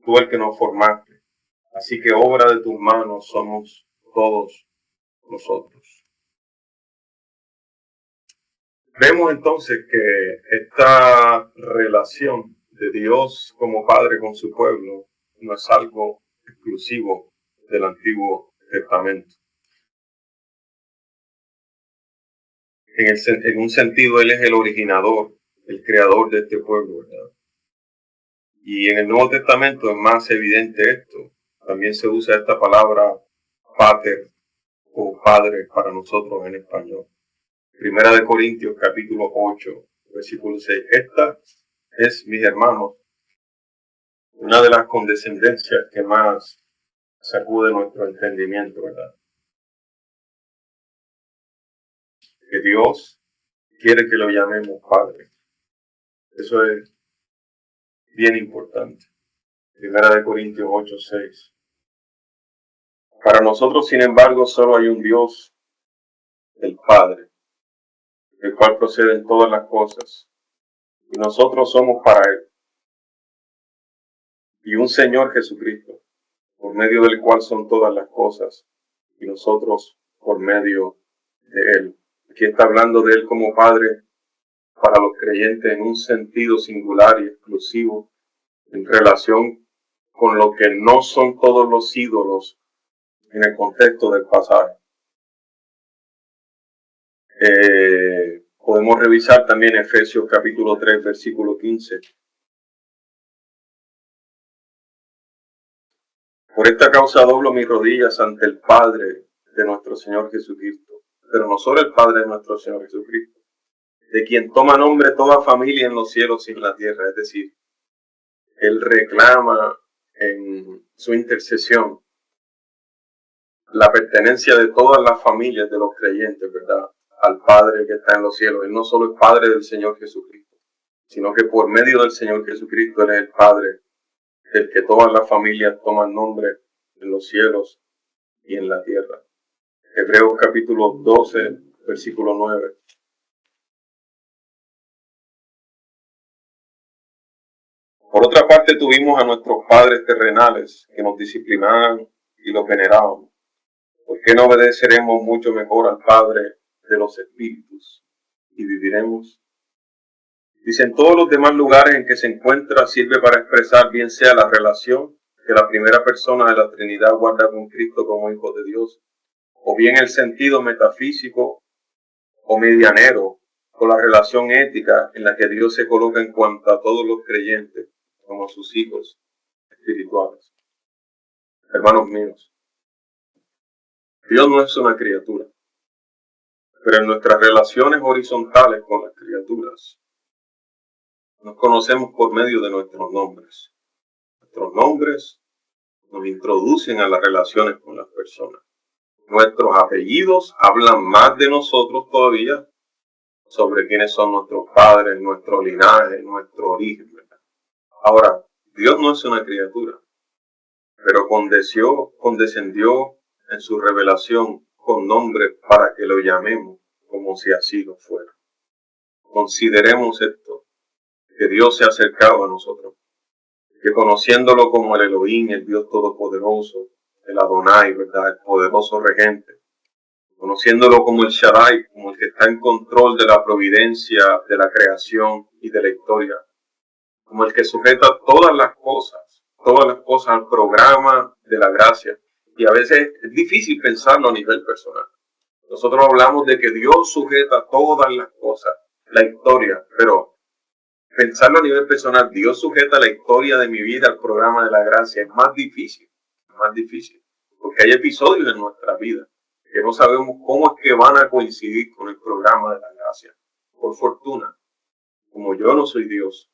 tú el que nos formaste. Así que obra de tus manos somos todos nosotros. Vemos entonces que esta relación de Dios como Padre con su pueblo no es algo exclusivo del Antiguo Testamento. En un sentido, Él es el originador, el creador de este pueblo, ¿verdad? Y en el Nuevo Testamento es más evidente esto. También se usa esta palabra pater o padre para nosotros en español. Primera de Corintios, capítulo 8, versículo 6. Esta es, mis hermanos, una de las condescendencias que más sacude nuestro entendimiento, ¿verdad? Que Dios quiere que lo llamemos Padre. Eso es bien importante. Primera de Corintios 8, 6. Para nosotros, sin embargo, solo hay un Dios, el Padre, del cual proceden todas las cosas, y nosotros somos para Él. Y un Señor Jesucristo, por medio del cual son todas las cosas, y nosotros por medio de Él. Aquí está hablando de Él como Padre para los creyentes en un sentido singular y exclusivo, en relación con lo que no son todos los ídolos en el contexto del pasaje. Podemos revisar también Efesios capítulo 3, versículo 15. Por esta causa doblo mis rodillas ante el Padre de nuestro Señor Jesucristo, pero no solo el Padre de nuestro Señor Jesucristo, de quien toma nombre toda familia en los cielos y en la tierra. Es decir, Él reclama en su intercesión la pertenencia de todas las familias de los creyentes, ¿verdad?, al Padre que está en los cielos. Él no solo es Padre del Señor Jesucristo, sino que por medio del Señor Jesucristo Él es el Padre del que todas las familias toman nombre en los cielos y en la tierra. Hebreos capítulo 12, versículo 9. Por otra parte, tuvimos a nuestros padres terrenales que nos disciplinaban y los venerábamos. ¿Por qué no obedeceremos mucho mejor al Padre de los espíritus y viviremos? Dice, en todos los demás lugares en que se encuentra sirve para expresar bien sea la relación que la primera persona de la Trinidad guarda con Cristo como Hijo de Dios, o bien el sentido metafísico o medianero, con la relación ética en la que Dios se coloca en cuanto a todos los creyentes como sus hijos espirituales. Hermanos míos, Dios no es una criatura, pero en nuestras relaciones horizontales con las criaturas nos conocemos por medio de nuestros nombres. Nuestros nombres nos introducen a las relaciones con las personas. Nuestros apellidos hablan más de nosotros todavía sobre quiénes son nuestros padres, nuestro linaje, nuestro origen, ¿verdad? Ahora, Dios no es una criatura, pero condescendió en su revelación con nombres para que lo llamemos como si así lo fuera. Consideremos esto, que Dios se ha acercado a nosotros, que conociéndolo como el Elohim, el Dios Todopoderoso, el Adonai, ¿verdad?, el poderoso regente, conociéndolo como el Shaddai, como el que está en control de la providencia, de la creación y de la historia, como el que sujeta todas las cosas todas las cosas al programa de la gracia. Y a veces es difícil pensarlo a nivel personal. Nosotros hablamos de que Dios sujeta todas las cosas, la historia, pero pensarlo a nivel personal, Dios sujeta la historia de mi vida al programa de la gracia, es más difícil, porque hay episodios en nuestra vida que no sabemos cómo es que van a coincidir con el programa de la gracia. Por fortuna, como yo no soy Dios,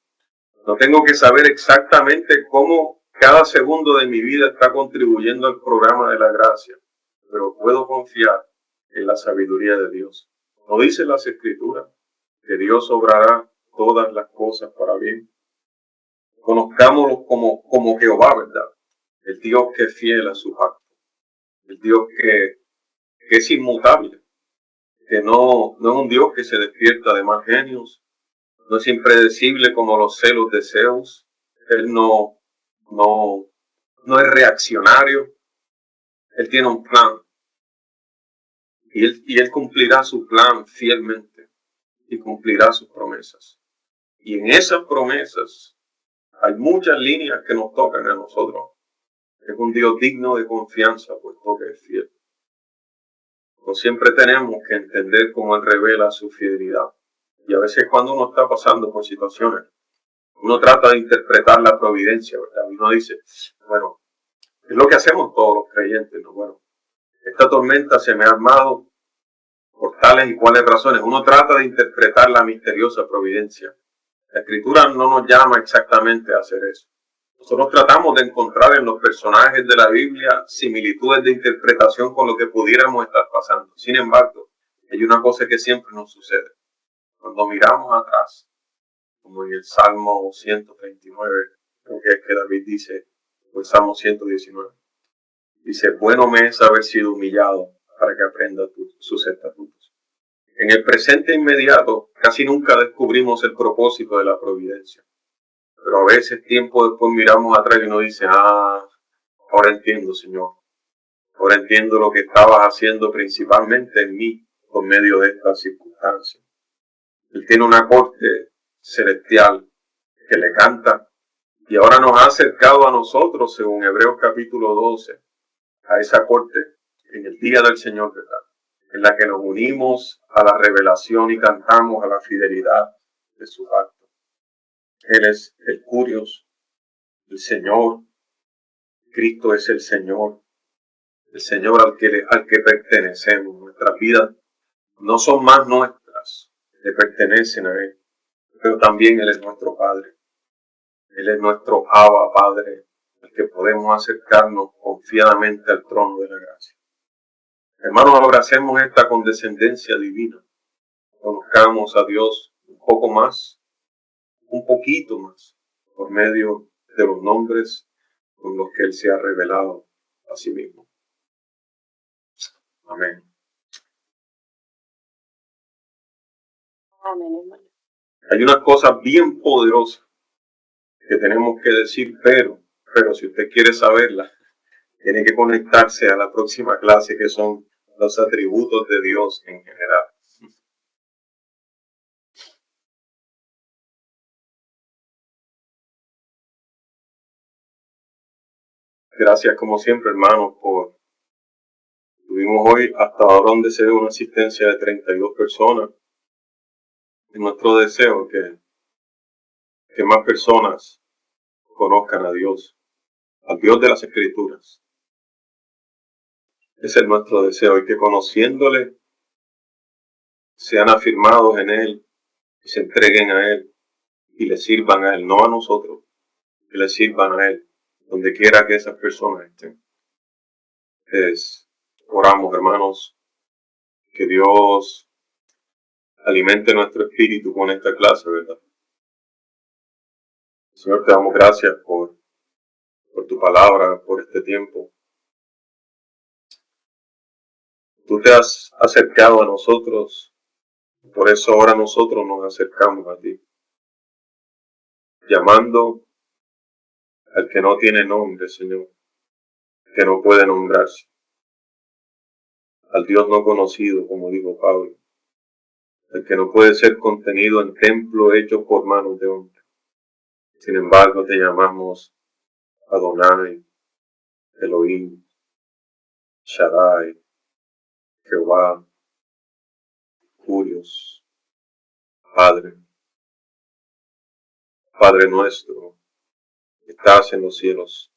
no tengo que saber exactamente cómo cada segundo de mi vida está contribuyendo al programa de la gracia, pero puedo confiar en la sabiduría de Dios. ¿No dice las Escrituras que Dios obrará todas las cosas para bien? Conozcámoslo como Jehová, ¿verdad? El Dios que es fiel a su pacto, el Dios que es inmutable, que no es un Dios que se despierta de mal genios, no es impredecible como los celos de Zeus. Él no es reaccionario. Él tiene un plan. Y él cumplirá su plan fielmente. Y cumplirá sus promesas. Y en esas promesas hay muchas líneas que nos tocan a nosotros. Es un Dios digno de confianza, puesto que es fiel. No siempre tenemos que entender cómo Él revela su fidelidad. Y a veces cuando uno está pasando por situaciones, uno trata de interpretar la providencia, ¿verdad? Y uno dice, bueno, es lo que hacemos todos los creyentes, ¿no? Bueno, esta tormenta se me ha armado por tales y cuales razones. Uno trata de interpretar la misteriosa providencia. La Escritura no nos llama exactamente a hacer eso. Nosotros tratamos de encontrar en los personajes de la Biblia similitudes de interpretación con lo que pudiéramos estar pasando. Sin embargo, hay una cosa que siempre nos sucede. Cuando miramos atrás, como en el Salmo 139, creo que es que David dice, o el Salmo 119, dice, bueno me es haber sido humillado para que aprenda sus estatutos. En el presente inmediato, casi nunca descubrimos el propósito de la providencia. Pero a veces, tiempo después, miramos atrás y uno dice, ahora entiendo, Señor. Ahora entiendo lo que estabas haciendo principalmente en mí por medio de estas circunstancias. Él tiene una corte celestial que le canta y ahora nos ha acercado a nosotros, según Hebreos capítulo 12, a esa corte en el día del Señor, ¿verdad? En la que nos unimos a la revelación y cantamos a la fidelidad de su pacto. Él es el Curios, el Señor. Cristo es el Señor al que pertenecemos. Nuestras vidas no son más nuestras, le pertenecen a Él, pero también Él es nuestro Padre. Él es nuestro Abba, Padre, al que podemos acercarnos confiadamente al trono de la gracia. Hermanos, abracemos esta condescendencia divina. Conozcamos a Dios un poco más, un poquito más, por medio de los nombres con los que Él se ha revelado a sí mismo. Amén. Amén, hermano. Hay unas cosas bien poderosas que tenemos que decir, pero si usted quiere saberlas, tiene que conectarse a la próxima clase, que son los atributos de Dios en general. Gracias como siempre, hermanos, tuvimos hoy hasta ahora donde se ve una asistencia de 32 personas. Es nuestro deseo que más personas conozcan a Dios, al Dios de las Escrituras. Ese es nuestro deseo, y que conociéndole sean afirmados en Él y se entreguen a Él y le sirvan a Él, no a nosotros, que le sirvan a Él, donde quiera que esas personas estén. Oramos, hermanos, que Dios alimente nuestro espíritu con esta clase, ¿verdad? Señor, te damos gracias por tu palabra, por este tiempo. Tú te has acercado a nosotros, por eso ahora nosotros nos acercamos a ti, llamando al que no tiene nombre, Señor, que no puede nombrarse, al Dios no conocido, como dijo Pablo, el que no puede ser contenido en templo hecho por manos de hombre. Sin embargo, te llamamos Adonai, Elohim, Shaddai, Jehová, Curios, Padre nuestro, que estás en los cielos,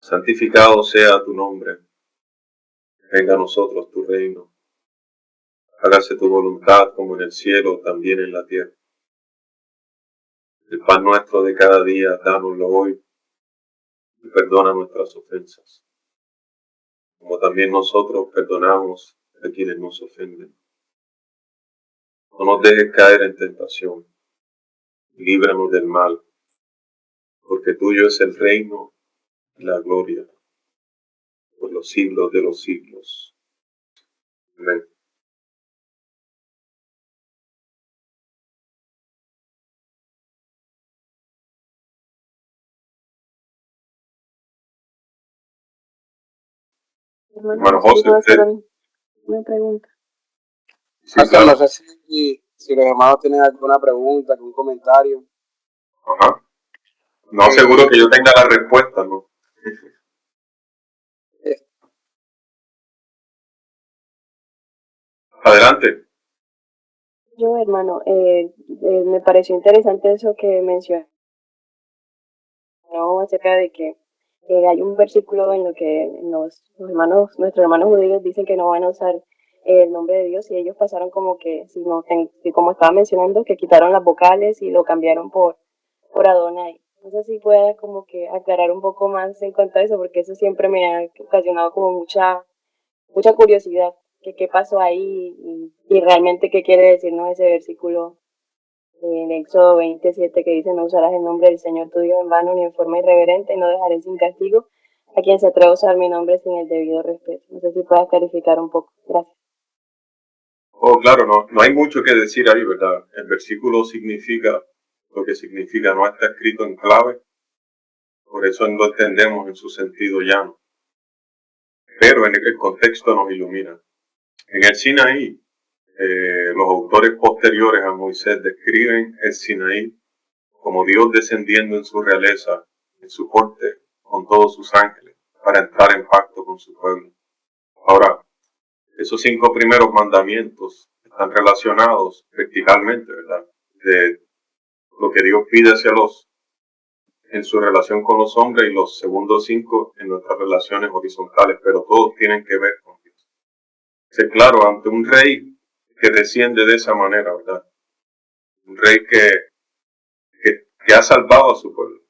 santificado sea tu nombre, venga a nosotros tu reino, hágase tu voluntad como en el cielo, también en la tierra. El pan nuestro de cada día, dánoslo hoy, y perdona nuestras ofensas, como también nosotros perdonamos a quienes nos ofenden. No nos dejes caer en tentación, y líbranos del mal, porque tuyo es el reino y la gloria, por los siglos de los siglos. Amén. Hermano José, usted. Una pregunta. Sí, Pastor, claro. no sé si los hermanos tienen alguna pregunta, algún comentario. Ajá. No seguro que yo tenga la respuesta, ¿no? Adelante. Yo, hermano, me pareció interesante eso que mencionó acerca de que hay un versículo en lo que nuestros hermanos judíos dicen que no van a usar el nombre de Dios y ellos pasaron como que, como estaba mencionando, que quitaron las vocales y lo cambiaron por Adonai. No sé si pueda como que aclarar un poco más en cuanto a eso, porque eso siempre me ha ocasionado como mucha curiosidad, que qué pasó ahí y realmente qué quiere decirnos ese versículo en Éxodo 27 que dice: no usarás el nombre del Señor tu Dios en vano ni en forma irreverente, y no dejaré sin castigo a quien se atreva a usar mi nombre sin el debido respeto. No sé si puedas clarificar un poco. Gracias. Oh, claro, no hay mucho que decir ahí, ¿verdad? El versículo significa lo que significa, no está escrito en clave, por eso lo entendemos en su sentido llano. Pero en el contexto nos ilumina. En el Sinaí, los autores posteriores a Moisés describen el Sinaí como Dios descendiendo en su realeza, en su corte, con todos sus ángeles, para entrar en pacto con su pueblo. Ahora, esos 5 primeros mandamientos están relacionados verticalmente, ¿verdad? De lo que Dios pide hacia en su relación con los hombres, y los segundos 5 en nuestras relaciones horizontales, pero todos tienen que ver con Dios. Sí, claro, ante un rey que desciende de esa manera, ¿verdad? Un rey que ha salvado a su pueblo.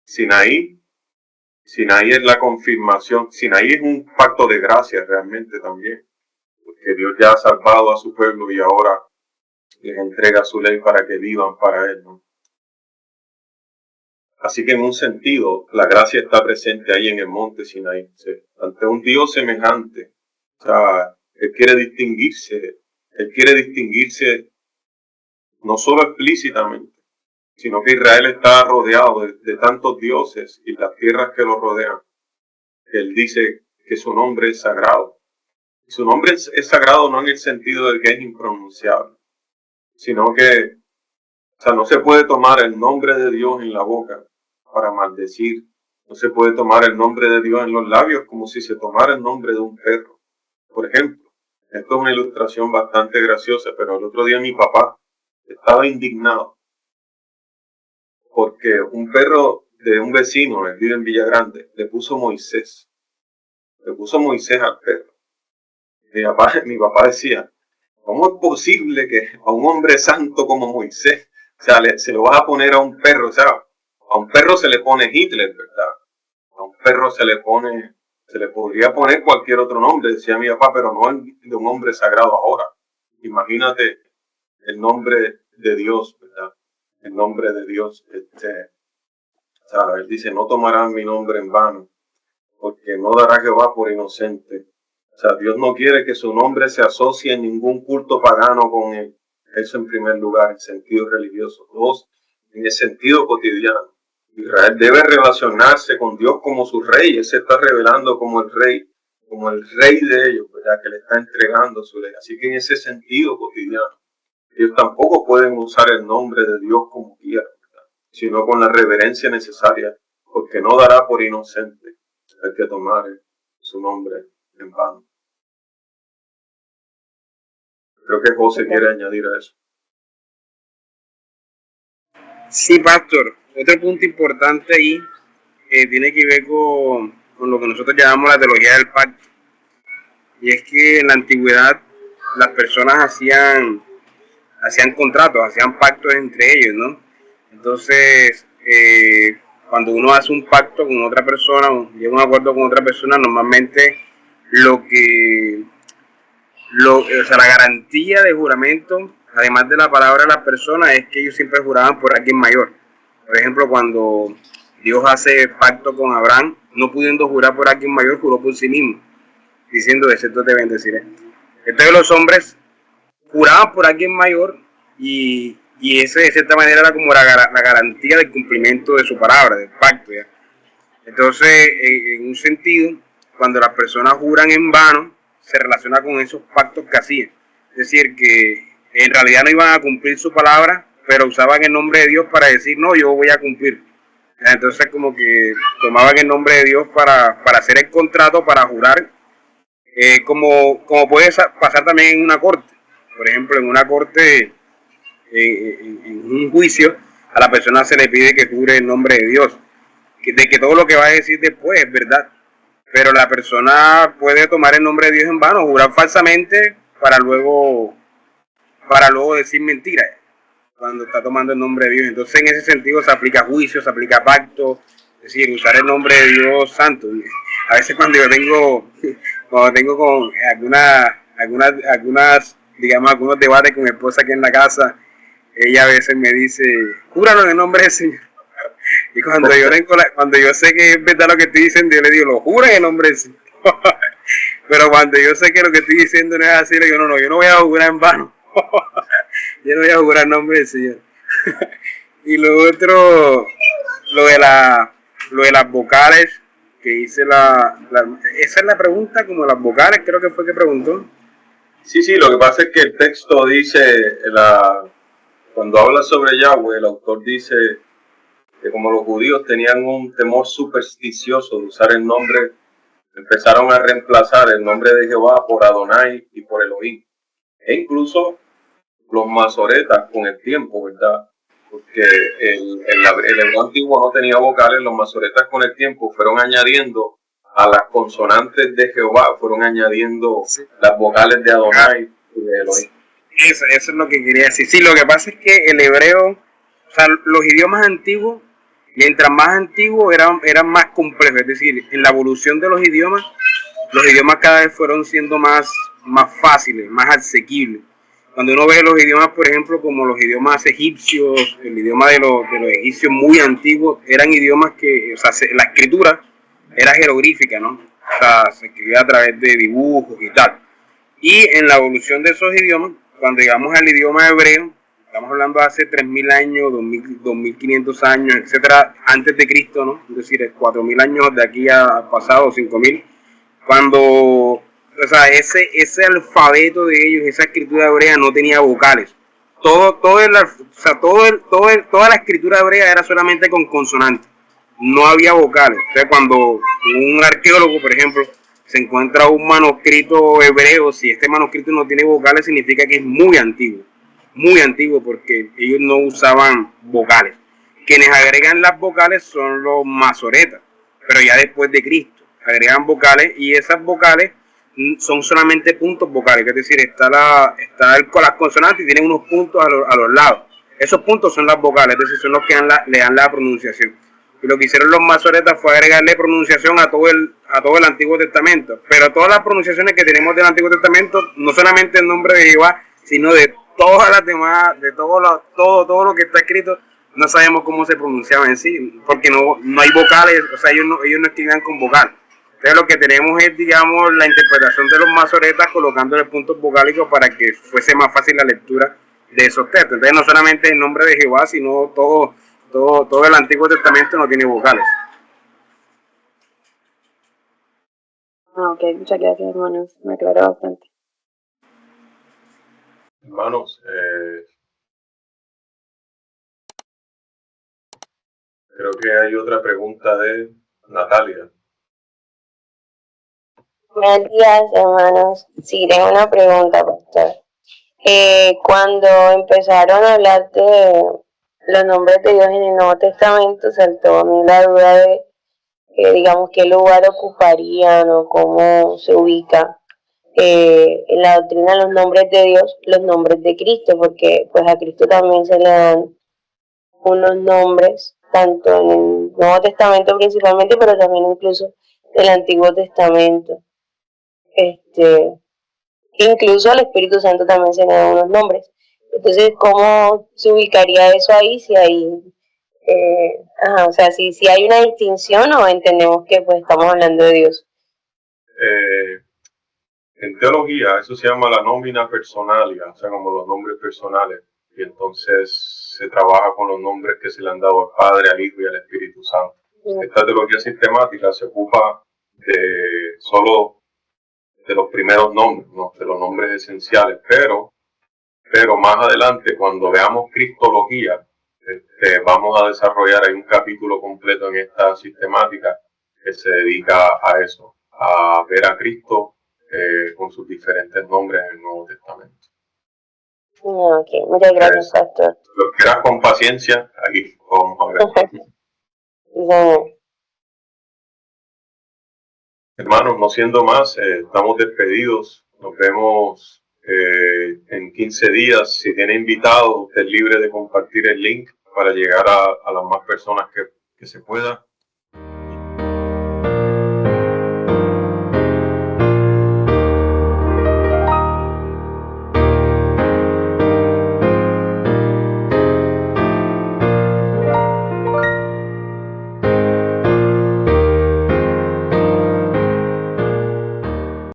Sinaí es la confirmación. Sinaí es un pacto de gracia realmente también, porque Dios ya ha salvado a su pueblo y ahora les entrega su ley para que vivan para Él, ¿no? Así que en un sentido, la gracia está presente ahí en el monte Sinaí. ¿Sí? Ante un Dios semejante, o sea, Él quiere distinguirse no solo explícitamente, sino que Israel está rodeado de tantos dioses y las tierras que lo rodean. Él dice que su nombre es sagrado. Y su nombre es sagrado no en el sentido de que es impronunciable, sino que, o sea, no se puede tomar el nombre de Dios en la boca para maldecir. No se puede tomar el nombre de Dios en los labios como si se tomara el nombre de un perro. Por ejemplo, esto es una ilustración bastante graciosa, pero el otro día mi papá estaba indignado porque un perro de un vecino, él vive en Villa Grande, le puso Moisés al perro. Mi papá decía: ¿cómo es posible que a un hombre santo como Moisés, o sea, se lo vas a poner a un perro? O sea, a un perro se le pone Hitler, ¿verdad? A un perro se le podría poner cualquier otro nombre, decía mi papá, pero no el de un hombre sagrado ahora. Imagínate el nombre de Dios, ¿verdad? El nombre de Dios, o sea, él dice: no tomarán mi nombre en vano, porque no dará Jehová por inocente. O sea, Dios no quiere que su nombre se asocie en ningún culto pagano con él. Eso en primer lugar, en sentido religioso. Dos, en el sentido cotidiano. Israel debe relacionarse con Dios como su rey. Él se está revelando como el rey de ellos, ¿verdad? Que le está entregando su ley. Así que en ese sentido cotidiano, ellos tampoco pueden usar el nombre de Dios como quieran, ¿verdad? Sino con la reverencia necesaria, porque no dará por inocente el que tomare su nombre en vano. Creo que José quiere añadir a eso. Sí, pastor. Otro punto importante ahí tiene que ver con lo que nosotros llamamos la teología del pacto. Y es que en la antigüedad las personas hacían contratos, hacían pactos entre ellos, ¿no? Entonces, cuando uno hace un pacto con otra persona, llega a un acuerdo con otra persona, normalmente la garantía de juramento, además de la palabra de las personas, es que ellos siempre juraban por alguien mayor. Por ejemplo, cuando Dios hace pacto con Abraham, no pudiendo jurar por alguien mayor, juró por sí mismo, diciendo: de cierto te bendeciré. Entonces los hombres juraban por alguien mayor y ese de cierta manera era como la garantía del cumplimiento de su palabra, del pacto, ¿ya? Entonces, en un sentido, cuando las personas juran en vano, se relaciona con esos pactos que hacían. Es decir, que en realidad no iban a cumplir su palabra, pero usaban el nombre de Dios para decir: no, yo voy a cumplir. Entonces, como que tomaban el nombre de Dios para hacer el contrato, para jurar, como puede pasar también en una corte. Por ejemplo, en una corte, en un juicio, a la persona se le pide que jure el nombre de Dios, de que todo lo que va a decir después es verdad. Pero la persona puede tomar el nombre de Dios en vano, jurar falsamente para luego decir mentiras cuando está tomando el nombre de Dios. Entonces, en ese sentido se aplica juicio, se aplica pacto, es decir, usar el nombre de Dios santo. A veces cuando tengo con algunos debates con mi esposa aquí en la casa, ella a veces me dice: júralo en el nombre del Señor. Y cuando yo sé que es verdad lo que estoy diciendo, yo le digo: lo juro en el nombre del Señor. Pero cuando yo sé que lo que estoy diciendo no es así, le digo: no, yo no voy a jurar en vano. Yo no voy a jurar en nombre del Señor. Y lo otro, lo de las vocales, que hice esa es la pregunta, como las vocales, creo que fue que preguntó. Sí, lo que pasa es que el texto dice, cuando habla sobre Yahweh, el autor dice que como los judíos tenían un temor supersticioso de usar el nombre, empezaron a reemplazar el nombre de Jehová por Adonai y por Elohim. E incluso los masoretas con el tiempo, ¿verdad? Porque el hebreo antiguo no tenía vocales, los masoretas con el tiempo fueron añadiendo a las consonantes de Jehová, fueron añadiendo las vocales de Adonai y de Elohim. Eso es lo que quería decir. Sí, lo que pasa es que el hebreo, o sea, los idiomas antiguos, mientras más antiguos eran más complejos. Es decir, en la evolución de los idiomas cada vez fueron siendo más fáciles, más asequibles. Cuando uno ve los idiomas, por ejemplo, como los idiomas egipcios, el idioma de los egipcios muy antiguos, eran idiomas que, o sea, la escritura era jeroglífica, ¿no? O sea, se escribía a través de dibujos y tal. Y en la evolución de esos idiomas, cuando llegamos al idioma hebreo, estamos hablando de hace 3.000 años, 2.500 años, etcétera, antes de Cristo, ¿no? Es decir, 4.000 años de aquí a pasado, 5.000, cuando, o sea, ese alfabeto de ellos, esa escritura hebrea no tenía vocales. Toda la escritura hebrea era solamente con consonantes, no había vocales. Entonces, cuando un arqueólogo, por ejemplo, se encuentra un manuscrito hebreo, si este manuscrito no tiene vocales, significa que es muy antiguo, porque ellos no usaban vocales. Quienes agregan las vocales son los masoretas, pero ya después de Cristo agregan vocales, y esas vocales son solamente puntos vocales, es decir, está las consonantes y tienen unos puntos a los lados. Esos puntos son las vocales, es decir, son los que le dan la pronunciación. Y lo que hicieron los masoretas fue agregarle pronunciación a todo el Antiguo Testamento. Pero todas las pronunciaciones que tenemos del Antiguo Testamento, no solamente el nombre de Jehová, sino de todas las demás, de todo lo que está escrito, no sabemos cómo se pronunciaba en sí, porque no hay vocales, o sea, ellos no escribían con vocal. Entonces lo que tenemos es, digamos, la interpretación de los masoretas colocándole puntos vocálicos para que fuese más fácil la lectura de esos textos. Entonces no solamente el nombre de Jehová, sino todo el Antiguo Testamento no tiene vocales. Ok, muchas gracias, hermanos. Me aclaró bastante. Hermanos, Creo que hay otra pregunta de Natalia. Buenos días, hermanos. Sí, tengo una pregunta, pastor. Cuando empezaron a hablar de los nombres de Dios en el Nuevo Testamento, saltó a mí la duda de, digamos, qué lugar ocuparían o cómo se ubica en la doctrina los nombres de Dios, los nombres de Cristo, porque pues a Cristo también se le dan unos nombres, tanto en el Nuevo Testamento principalmente, pero también incluso en el Antiguo Testamento. Incluso al Espíritu Santo también se le dan unos nombres. Entonces, ¿cómo se ubicaría eso ahí? Si hay, o sea, si hay una distinción o entendemos que pues estamos hablando de Dios. En teología eso se llama la nómina personalia, o sea, como los nombres personales. Y entonces se trabaja con los nombres que se le han dado al Padre, al Hijo y al Espíritu Santo. Esta teología sistemática se ocupa de solo de los primeros nombres, ¿no? De los nombres esenciales, pero más adelante, cuando veamos cristología, vamos a desarrollar, hay un capítulo completo en esta sistemática que se dedica a eso, a ver a Cristo con sus diferentes nombres en el Nuevo Testamento. Ok, muchas gracias, pastor. Lo que era con paciencia, aquí vamos a ver. Sí. Hermanos, no siendo más, estamos despedidos. Nos vemos en 15 días. Si tiene invitados, usted es libre de compartir el link para llegar a las más personas que se pueda.